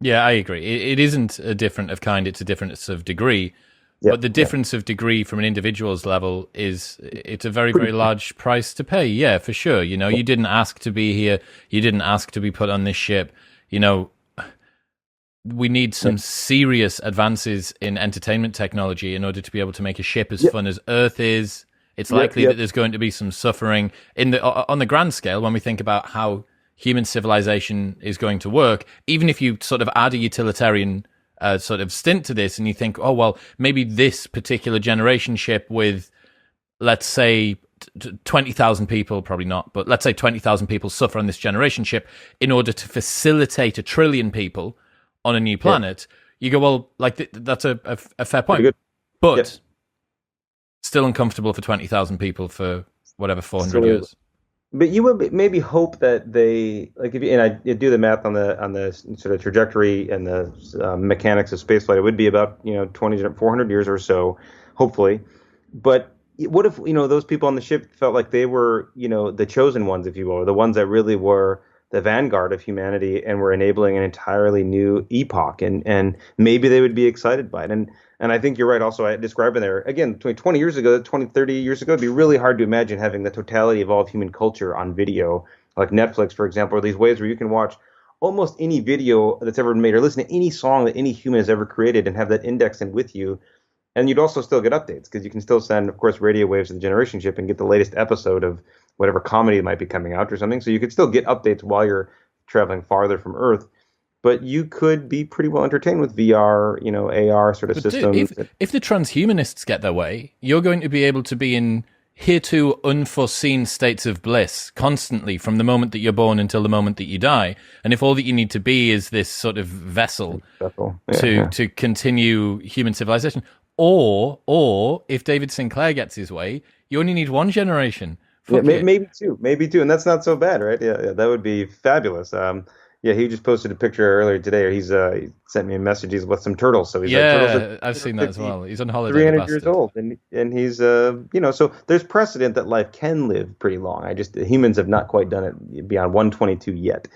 Yeah, I agree. It isn't a different of kind. It's a difference of degree. But the difference of degree from an individual's level it's a very, very large price to pay. Yeah, for sure. You didn't ask to be here. You didn't ask to be put on this ship. We need some serious advances in entertainment technology in order to be able to make a ship as fun as Earth is. It's likely that there's going to be some suffering on the grand scale when we think about how human civilization is going to work. Even if you sort of add a utilitarian sort of stint to this and you think, oh, well, maybe this particular generation ship with, let's say, 20,000 people, probably not, but let's say 20,000 people suffer on this generation ship in order to facilitate 1 trillion people on a new planet. You go, well, like that's a fair point. But still uncomfortable for 20,000 people for whatever, 400 years. But you would maybe hope that they I do the math on the sort of trajectory and the mechanics of spaceflight. It would be about 400 years or so, hopefully. But what if, those people on the ship felt like they were, the chosen ones, if you will, or the ones that really were the vanguard of humanity and were enabling an entirely new epoch, and maybe they would be excited by it. And I think you're right. Also, I described in there again, 20 years ago, 20, 30 years ago, it'd be really hard to imagine having the totality of all of human culture on video, like Netflix, for example, or these ways where you can watch almost any video that's ever been made or listen to any song that any human has ever created and have that indexed in with you. And you'd also still get updates because you can still send, of course, radio waves to the generation ship and get the latest episode of whatever comedy might be coming out or something. So you could still get updates while you're traveling farther from Earth. But you could be pretty well entertained with VR, AR sort of systems. If the transhumanists get their way, you're going to be able to be in hereto unforeseen states of bliss constantly from the moment that you're born until the moment that you die. And if all that you need to be is this sort of vessel to continue human civilization, or if David Sinclair gets his way, you only need one generation. Maybe two, and that's not so bad, right? Yeah, that would be fabulous. He just posted a picture earlier today. He sent me a message. He's with some turtles. So he's turtles I've seen that as well. He's on holiday. 300 years old, and he's so there's precedent that life can live pretty long. Humans have not quite done it beyond 122 yet.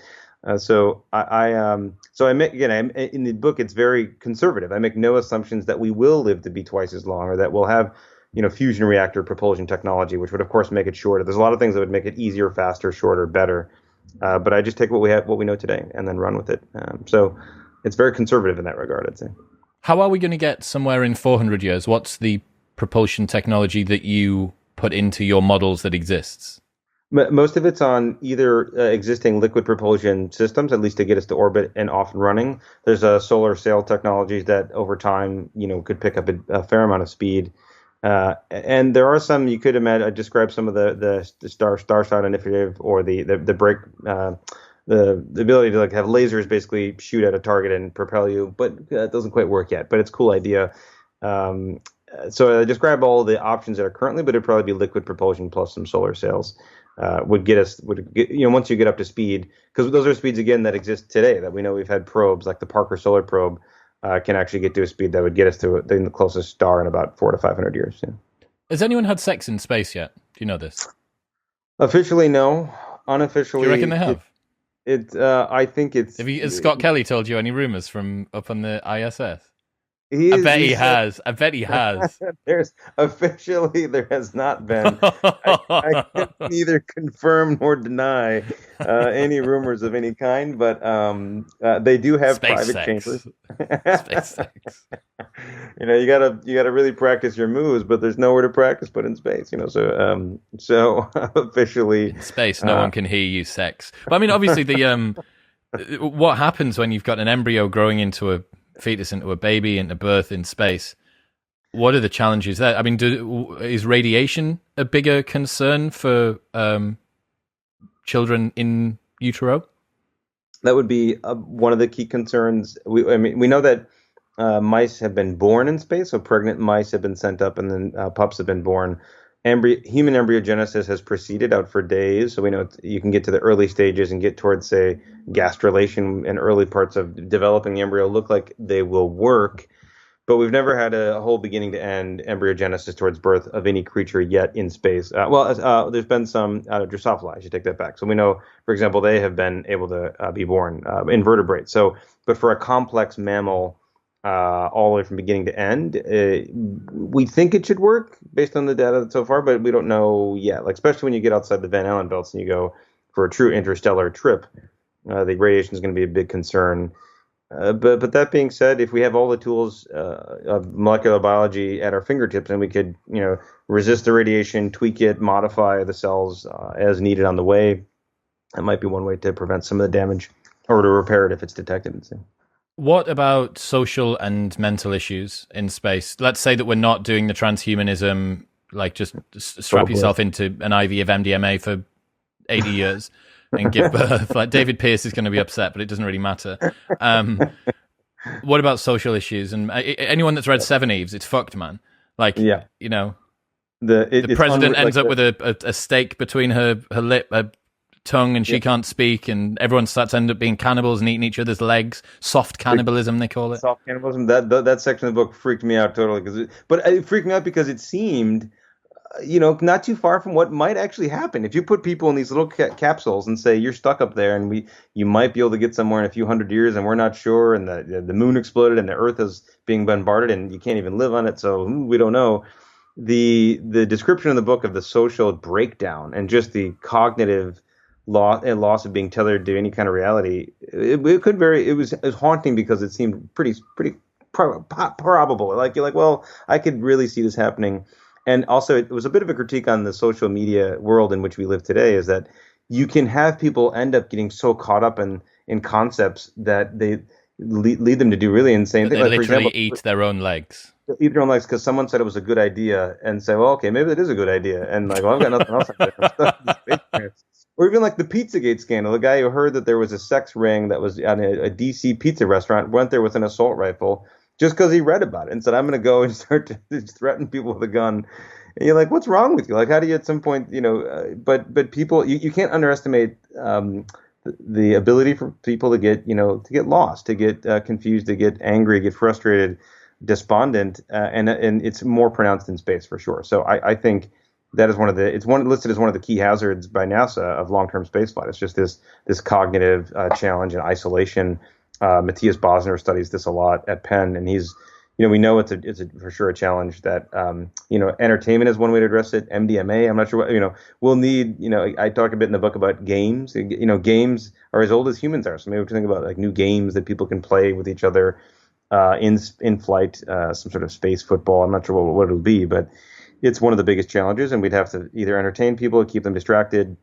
So I make, again, in the book, it's very conservative. I make no assumptions that we will live to be twice as long or that we'll have, fusion reactor propulsion technology, which would of course make it shorter. There's a lot of things that would make it easier, faster, shorter, better. But I just take what we know today, and then run with it. So it's very conservative in that regard, I'd say. How are we going to get somewhere in 400 years? What's the propulsion technology that you put into your models that exists? Most of it's on either existing liquid propulsion systems, at least to get us to orbit and off and running. There's solar sail technologies that over time, could pick up a fair amount of speed. And there are some you could imagine. I described some of the Starshot initiative or the break, the ability to have lasers basically shoot at a target and propel you, but it doesn't quite work yet. But it's a cool idea. So I describe all the options that are currently, but it'd probably be liquid propulsion plus some solar sails. Would get once you get up to speed, because those are speeds again that exist today that we know. We've had probes like the Parker Solar Probe can actually get to a speed that would get us to the closest star in about 400 to 500 years. Yeah. Has anyone had sex in space yet? Do you know this? Officially, no. Unofficially, do you reckon they have? I think it's. Has Scott Kelly told you any rumors from up on the ISS? I bet he has. There has not been. I can neither confirm nor deny any rumors of any kind, but they do have space private sex. chambers. Space sex. You gotta really practice your moves, but there's nowhere to practice but in space. So officially in space, no one can hear you sex. But I mean, obviously, what happens when you've got an embryo growing into a fetus, into a baby, into birth in space? What are the challenges there? I mean, is radiation a bigger concern for children in utero? That would be one of the key concerns. We know that mice have been born in space, so pregnant mice have been sent up, and then pups have been born. Human embryogenesis has proceeded out for days, so we know you can get to the early stages and get towards, say, gastrulation and early parts of developing the embryo look like they will work, but we've never had a whole beginning to end embryogenesis towards birth of any creature yet in space. There's been some Drosophila, I should take that back. So we know, for example, they have been able to be born invertebrates. But for a complex mammal, all the way from beginning to end, we think it should work based on the data so far, but we don't know yet. Like, especially when you get outside the Van Allen belts and you go for a true interstellar trip, the radiation is going to be a big concern. But that being said, if we have all the tools of molecular biology at our fingertips and we could, resist the radiation, tweak it, modify the cells as needed on the way, that might be one way to prevent some of the damage or to repair it if it's detected. What about social and mental issues in space? Let's say that we're not doing the transhumanism, like just strap yourself into an IV of MDMA for 80 years and give birth. Like, David Pearce is going to be upset, but it doesn't really matter. What about social issues? And anyone that's read Seven Eves, it's fucked, man. Like, the president ends up with a steak between her tongue, and she can't speak, and everyone starts end up being cannibals and eating each other's legs. Soft cannibalism, they call it. Soft cannibalism. That section of the book freaked me out totally. But it freaked me out because it seemed not too far from what might actually happen if you put people in these little capsules and say you're stuck up there, and you might be able to get somewhere in a few hundred years, and we're not sure, and the moon exploded, and the Earth is being bombarded, and you can't even live on it, so we don't know. The description in the book of the social breakdown and just the cognitive loss of being tethered to any kind of reality, it was haunting because it seemed pretty probable. Like you're like, well, I could really see this happening. And also, it was a bit of a critique on the social media world in which we live today, is that you can have people end up getting so caught up in concepts that they lead them to do really insane That things. they Like, for literally example, eat their own legs. eat their own legs because someone said it was a good idea, and say, well, okay, maybe that is a good idea. And like, well, I've got nothing else. I'm stuck in this space experience. Or even like the Pizzagate scandal, the guy who heard that there was a sex ring that was at a DC pizza restaurant went there with an assault rifle just because he read about it and said, I'm going to go and start to threaten people with a gun. And you're like, what's wrong with you? Like, how do you at some point, but people, you can't underestimate the ability for people to get lost, to get confused, to get angry, get frustrated, despondent, and it's more pronounced in space for sure. So I think that is it's listed as one of the key hazards by NASA of long-term spaceflight. It's just this cognitive challenge and isolation. Matthias Bosner studies this a lot at Penn, and we know it's for sure a challenge that entertainment is one way to address it. MDMA, I'm not sure what we'll need. I talk a bit in the book about games. Games are as old as humans are, so maybe we can think about like new games that people can play with each other in flight, some sort of space football. I'm not sure what it'll be, but it's one of the biggest challenges, and we'd have to either entertain people, keep them distracted,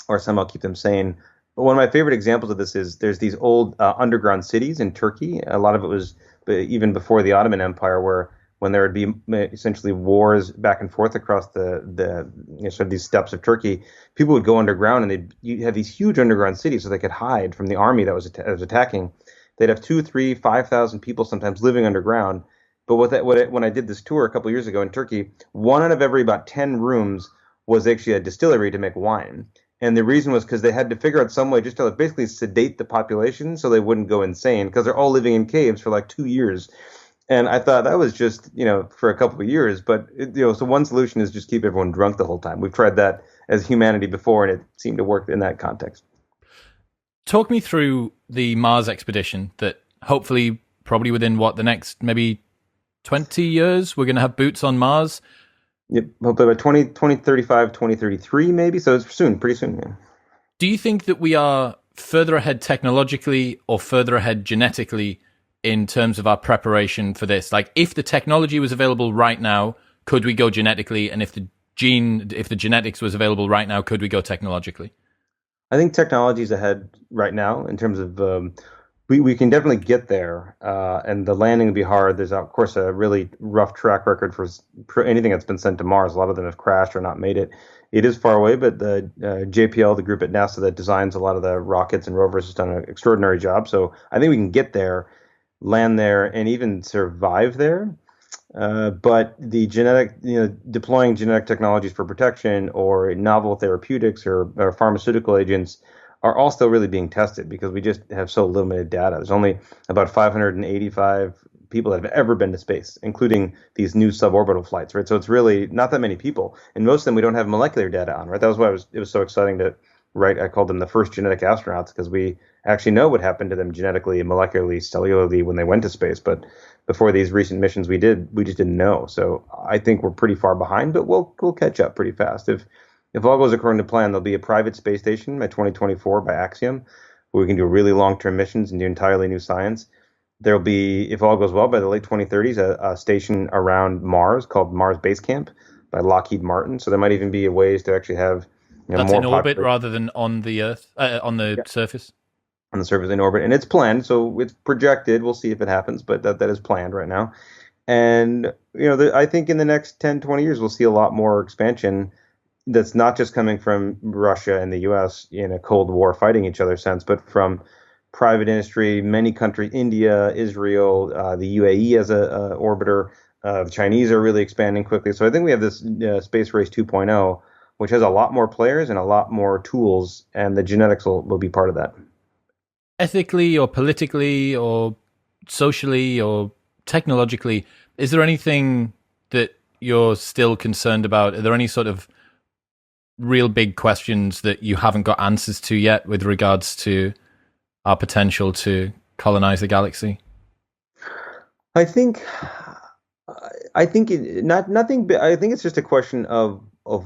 or somehow keep them sane. But one of my favorite examples of this is there's these old underground cities in Turkey. A lot of it was even before the Ottoman Empire, where when there would be essentially wars back and forth across the sort of these steppes of Turkey, people would go underground, and you have these huge underground cities so they could hide from the army that was attacking. They'd have 2, 3, 5,000 people sometimes living underground. But when I did this tour a couple of years ago in Turkey, one out of every about 10 rooms was actually a distillery to make wine. And the reason was because they had to figure out some way just to basically sedate the population so they wouldn't go insane, because they're all living in caves for like 2 years. And I thought that was just, for a couple of years. But, so one solution is just keep everyone drunk the whole time. We've tried that as humanity before, and it seemed to work in that context. Talk me through the Mars expedition that hopefully, probably within the next maybe 20 years, we're going to have boots on Mars. Yep, hopefully by 2035, 2033 maybe. So it's soon, pretty soon. Yeah. Do you think that we are further ahead technologically or further ahead genetically in terms of our preparation for this? Like, if the technology was available right now, could we go genetically? And if the genetics was available right now, could we go technologically? I think technology is ahead right now in terms of we can definitely get there, and the landing will be hard. There's, of course, a really rough track record for anything that's been sent to Mars. A lot of them have crashed or not made it. It is far away, but the JPL, the group at NASA that designs a lot of the rockets and rovers, has done an extraordinary job. So I think we can get there, land there, and even survive there. But the deploying genetic technologies for protection or novel therapeutics or pharmaceutical agents are all still really being tested because we just have so limited data. There's only about 585 people that have ever been to space, including these new suborbital flights, right? So it's really not that many people, and most of them we don't have molecular data on, right? That was why it was so exciting to write. I called them the first genetic astronauts because we actually know what happened to them genetically, molecularly, cellularly when they went to space. But before these recent missions we just didn't know. So I think we're pretty far behind, but we'll catch up pretty fast. If all goes according to plan, there'll be a private space station by 2024 by Axiom, where we can do really long-term missions and do entirely new science. There'll be, if all goes well, by the late 2030s, a station around Mars called Mars Base Camp by Lockheed Martin. So there might even be ways to actually have that's more in orbit rather than on the Earth, on the surface. On the surface in orbit, and it's planned, so it's projected. We'll see if it happens, but that is planned right now. And I think in the next 10, 20 years, we'll see a lot more expansion. That's not just coming from Russia and the U.S. in a Cold War fighting each other sense, but from private industry, many countries, India, Israel, the UAE as a orbiter. The Chinese are really expanding quickly. So I think we have this space race 2.0, which has a lot more players and a lot more tools, and the genetics will be part of that. Ethically or politically or socially or technologically, is there anything that you're still concerned about? Are there any sort of real big questions that you haven't got answers to yet with regards to our potential to colonize the galaxy? I think nothing. I think it's just a question of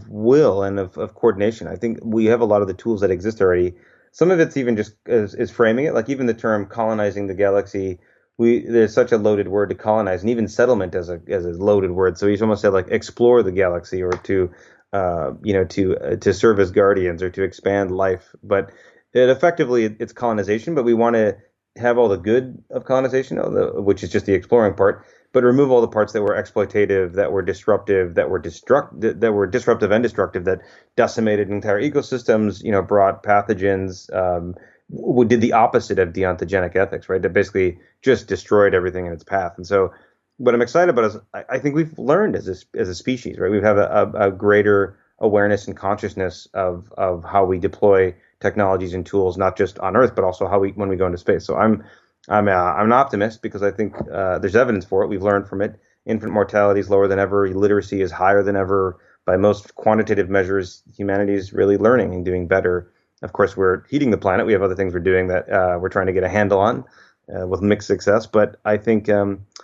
will and of coordination. I think we have a lot of the tools that exist already. Some of it's even just is framing it, like even the term colonizing the galaxy. There's such a loaded word to colonize, and even settlement as a loaded word. So you almost said like explore the galaxy, or to to serve as guardians, or to expand life. But it's colonization. But we want to have all the good of colonization, which is just the exploring part, but remove all the parts that were exploitative, that were disruptive, that were disruptive and destructive, that decimated entire ecosystems, brought pathogens, did the opposite of deontogenic ethics, right? That basically just destroyed everything in its path. And so what I'm excited about is I think we've learned as a species, right? We have a greater awareness and consciousness of how we deploy technologies and tools, not just on Earth, but also when we go into space. So I'm an optimist, because I think there's evidence for it. We've learned from it. Infant mortality is lower than ever. Literacy is higher than ever. By most quantitative measures, humanity is really learning and doing better. Of course, we're heating the planet. We have other things we're doing that we're trying to get a handle on with mixed success. But I think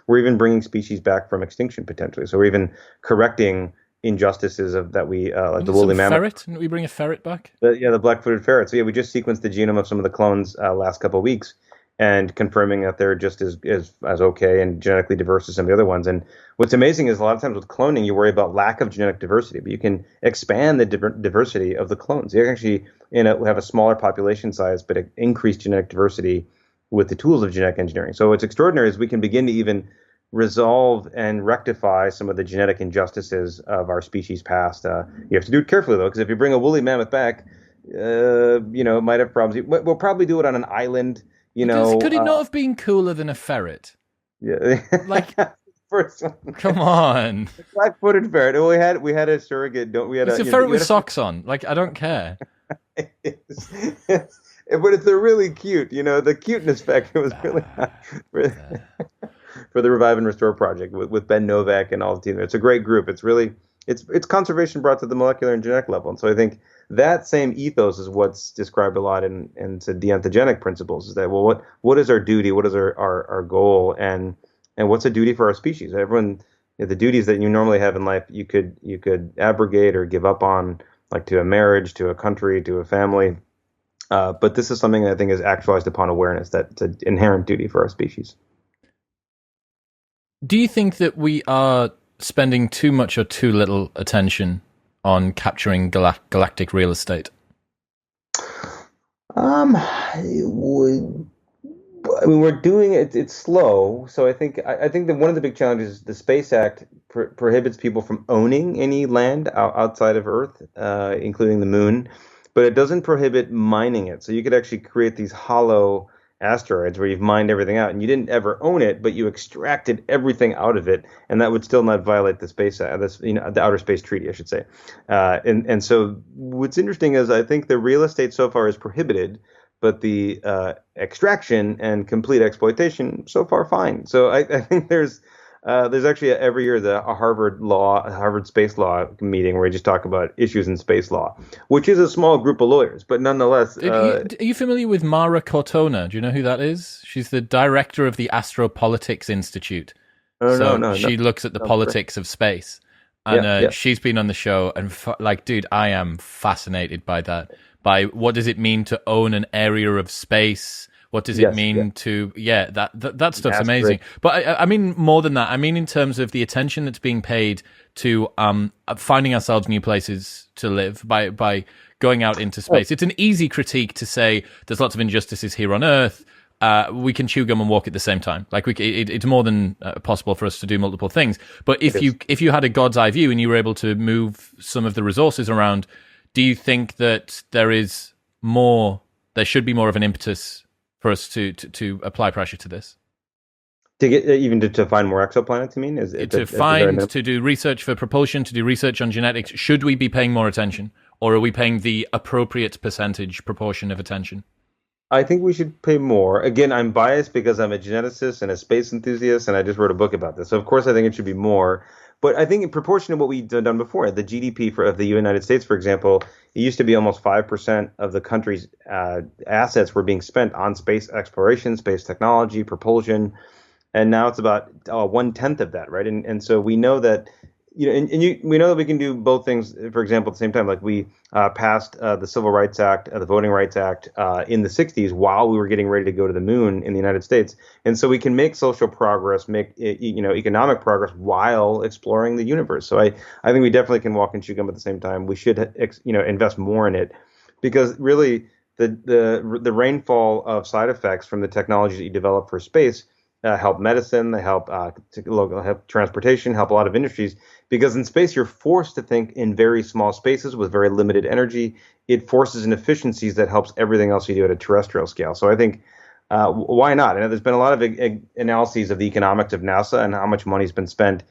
we're even bringing species back from extinction potentially. So we're even correcting injustices that we like the woolly mammoth. Ferret? Didn't we bring a ferret back? The black-footed ferret. So we just sequenced the genome of some of the clones last couple of weeks, and confirming that they're just as okay and genetically diverse as some of the other ones. And what's amazing is a lot of times with cloning, you worry about lack of genetic diversity, but you can expand the diversity of the clones. You actually have a smaller population size, but increased genetic diversity with the tools of genetic engineering. So what's extraordinary is we can begin to even resolve and rectify some of the genetic injustices of our species past. You have to do it carefully, though, because if you bring a woolly mammoth back, it might have problems. We'll probably do it on an island. Could it not have been cooler than a ferret? Yeah, like first one. Come on, black-footed ferret. We had a surrogate. It's a ferret with socks on. Like, I don't care. But they're really cute. The cuteness factor was really high for the Revive and Restore project with Ben Novak and all the team. It's a great group. It's really it's conservation brought to the molecular and genetic level. And so I think that same ethos is what's described a lot in deontogenic principles. Is that, well, what is our duty? What is our goal? And what's a duty for our species? Everyone, the duties that you normally have in life, you could abrogate or give up on, like to a marriage, to a country, to a family. But this is something that I think is actualized upon awareness, that it's an inherent duty for our species. Do you think that we are spending too much or too little attention on capturing galactic real estate? We're doing it. It's slow. So I think that one of the big challenges is the Space Act prohibits people from owning any land outside of Earth, including the moon, but it doesn't prohibit mining it. So you could actually create these hollow asteroids where you've mined everything out and you didn't ever own it, but you extracted everything out of it, and that would still not violate the the Outer Space Treaty, I should say. And so what's interesting is I think the real estate so far is prohibited, but the extraction and complete exploitation so far fine. So I think there's actually every year a Harvard space law meeting where we just talk about issues in space law, which is a small group of lawyers, but nonetheless. Are you familiar with Mara Cortona? Do you know who that is? She's the director of the Astropolitics Institute. No. She looks at the politics of space, and she's been on the show. And dude, I am fascinated by that. By what does it mean to own an area of space? What does it mean to that stuff's amazing. Great. But I mean more than that. I mean in terms of the attention that's being paid to finding ourselves new places to live by going out into space. It's an easy critique to say there's lots of injustices here on Earth. We can chew gum and walk at the same time. Like it's more than possible for us to do multiple things. But if you had a God's eye view and you were able to move some of the resources around, do you think that there should be more of an impetus for us to apply pressure to this? To get to find more exoplanets, you mean? To do research for propulsion, to do research on genetics, should we be paying more attention? Or are we paying the appropriate percentage proportion of attention? I think we should pay more. Again, I'm biased because I'm a geneticist and a space enthusiast, and I just wrote a book about this. So of course, I think it should be more. But I think in proportion to what we've done before, the GDP of the United States, for example, it used to be almost 5% of the country's assets were being spent on space exploration, space technology, propulsion, and now it's about 1/10 of that, right? And so we know that we know that we can do both things, for example, at the same time. Like we passed the Civil Rights Act, the Voting Rights Act in the 60s while we were getting ready to go to the moon in the United States. And so we can make social progress, make economic progress while exploring the universe. So I think we definitely can walk and chew gum at the same time. We should invest more in it because really the rainfall of side effects from the technologies that you develop for space help medicine, they help transportation, help a lot of industries. Because in space, you're forced to think in very small spaces with very limited energy. It forces inefficiencies that helps everything else you do at a terrestrial scale. So I think, why not? And there's been a lot of analyses of the economics of NASA and how much money's been spent.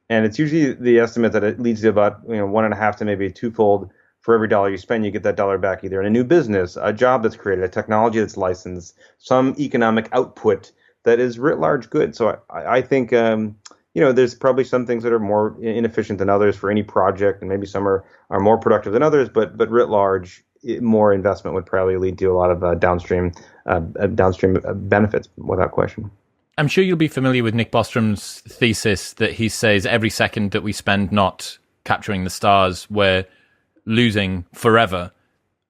And it's usually the estimate that it leads to about 1.5 to maybe twofold. For every dollar you spend, you get that dollar back either in a new business, a job that's created, a technology that's licensed, some economic output that is writ large good. So I think, there's probably some things that are more inefficient than others for any project, and maybe some are more productive than others. But writ large, more investment would probably lead to a lot of downstream benefits, without question. I'm sure you'll be familiar with Nick Bostrom's thesis that he says every second that we spend not capturing the stars, we're losing forever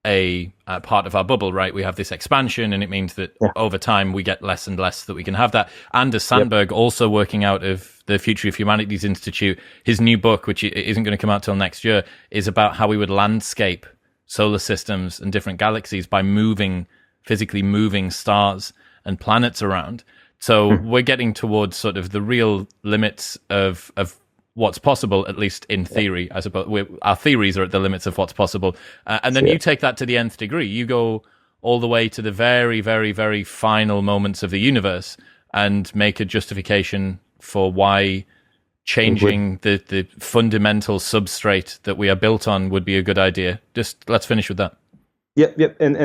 a part of our bubble, right? We have this expansion, and it means that over time we get less and less that we can have that. Anders Sandberg, also working out of the Future of Humanities Institute, his new book, which isn't going to come out till next year, is about how we would landscape solar systems and different galaxies by physically moving stars and planets around. So we're getting towards sort of the real limits of what's possible, at least in theory. I suppose our theories are at the limits of what's possible. And then you take that to the nth degree. You go all the way to the very, very, very final moments of the universe and make a justification for why changing the fundamental substrate that we are built on would be a good idea. Just let's finish with that. Yep. And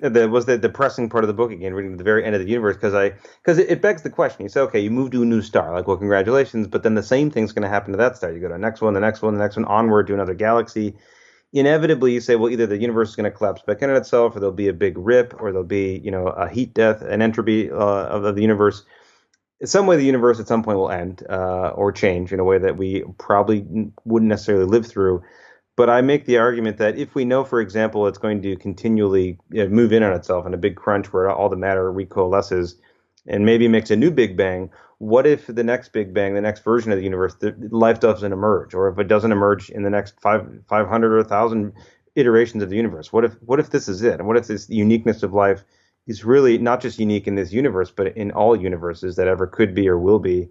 there was the depressing part of the book again, reading the very end of the universe, because it begs the question. You say, okay, you move to a new star, like, well, congratulations, but then the same thing's going to happen to that star. You go to the next one, the next one, the next one, onward to another galaxy. Inevitably, you say, well, either the universe is going to collapse back into itself, or there'll be a big rip, or there'll be, a heat death, an entropy of the universe. In some way, the universe at some point will end or change in a way that we probably wouldn't necessarily live through. But I make the argument that if we know, for example, it's going to continually move in on itself in a big crunch where all the matter recoalesces and maybe makes a new Big Bang, what if the next Big Bang, the next version of the universe, life doesn't emerge? Or if it doesn't emerge in the next 500 or 1,000 iterations of the universe? What if this is it? And what if this uniqueness of life is really not just unique in this universe, but in all universes that ever could be or will be?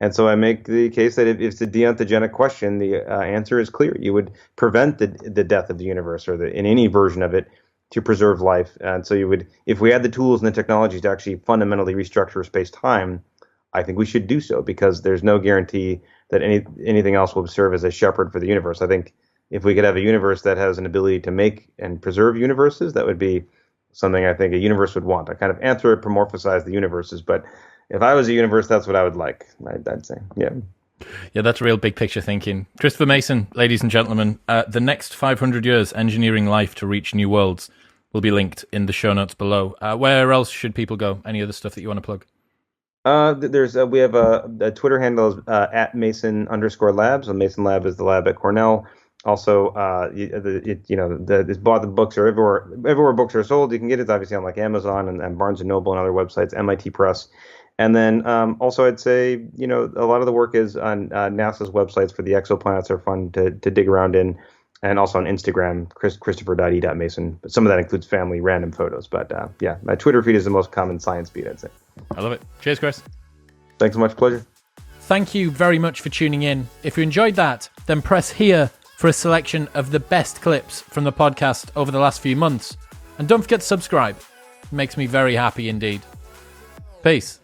And so I make the case that if it's a deontogenic question, the answer is clear. You would prevent the death of the universe or in any version of it to preserve life. And so you would, if we had the tools and the technologies to actually fundamentally restructure space-time, I think we should do so, because there's no guarantee that anything else will serve as a shepherd for the universe. I think if we could have a universe that has an ability to make and preserve universes, that would be something I think a universe would want. I kind of anthropomorphize the universes, but if I was a universe, that's what I would like, I'd say. Yeah. Yeah, that's real big picture thinking. Christopher Mason, ladies and gentlemen, the next 500 years engineering life to reach new worlds will be linked in the show notes below. Where else should people go? Any other stuff that you want to plug? We have a Twitter handle is at Mason_labs. And Mason Lab is the lab at Cornell. Also, bought the books are everywhere books are sold. You can get it obviously on like Amazon and Barnes and Noble and other websites, MIT Press. And then also I'd say, a lot of the work is on NASA's websites for the exoplanets are fun to dig around in, and also on Instagram, Christopher.e.Mason. But some of that includes family random photos. But my Twitter feed is the most common science feed, I'd say. I love it. Cheers, Chris. Thanks so much. Pleasure. Thank you very much for tuning in. If you enjoyed that, then press here for a selection of the best clips from the podcast over the last few months. And don't forget to subscribe. It makes me very happy indeed. Peace.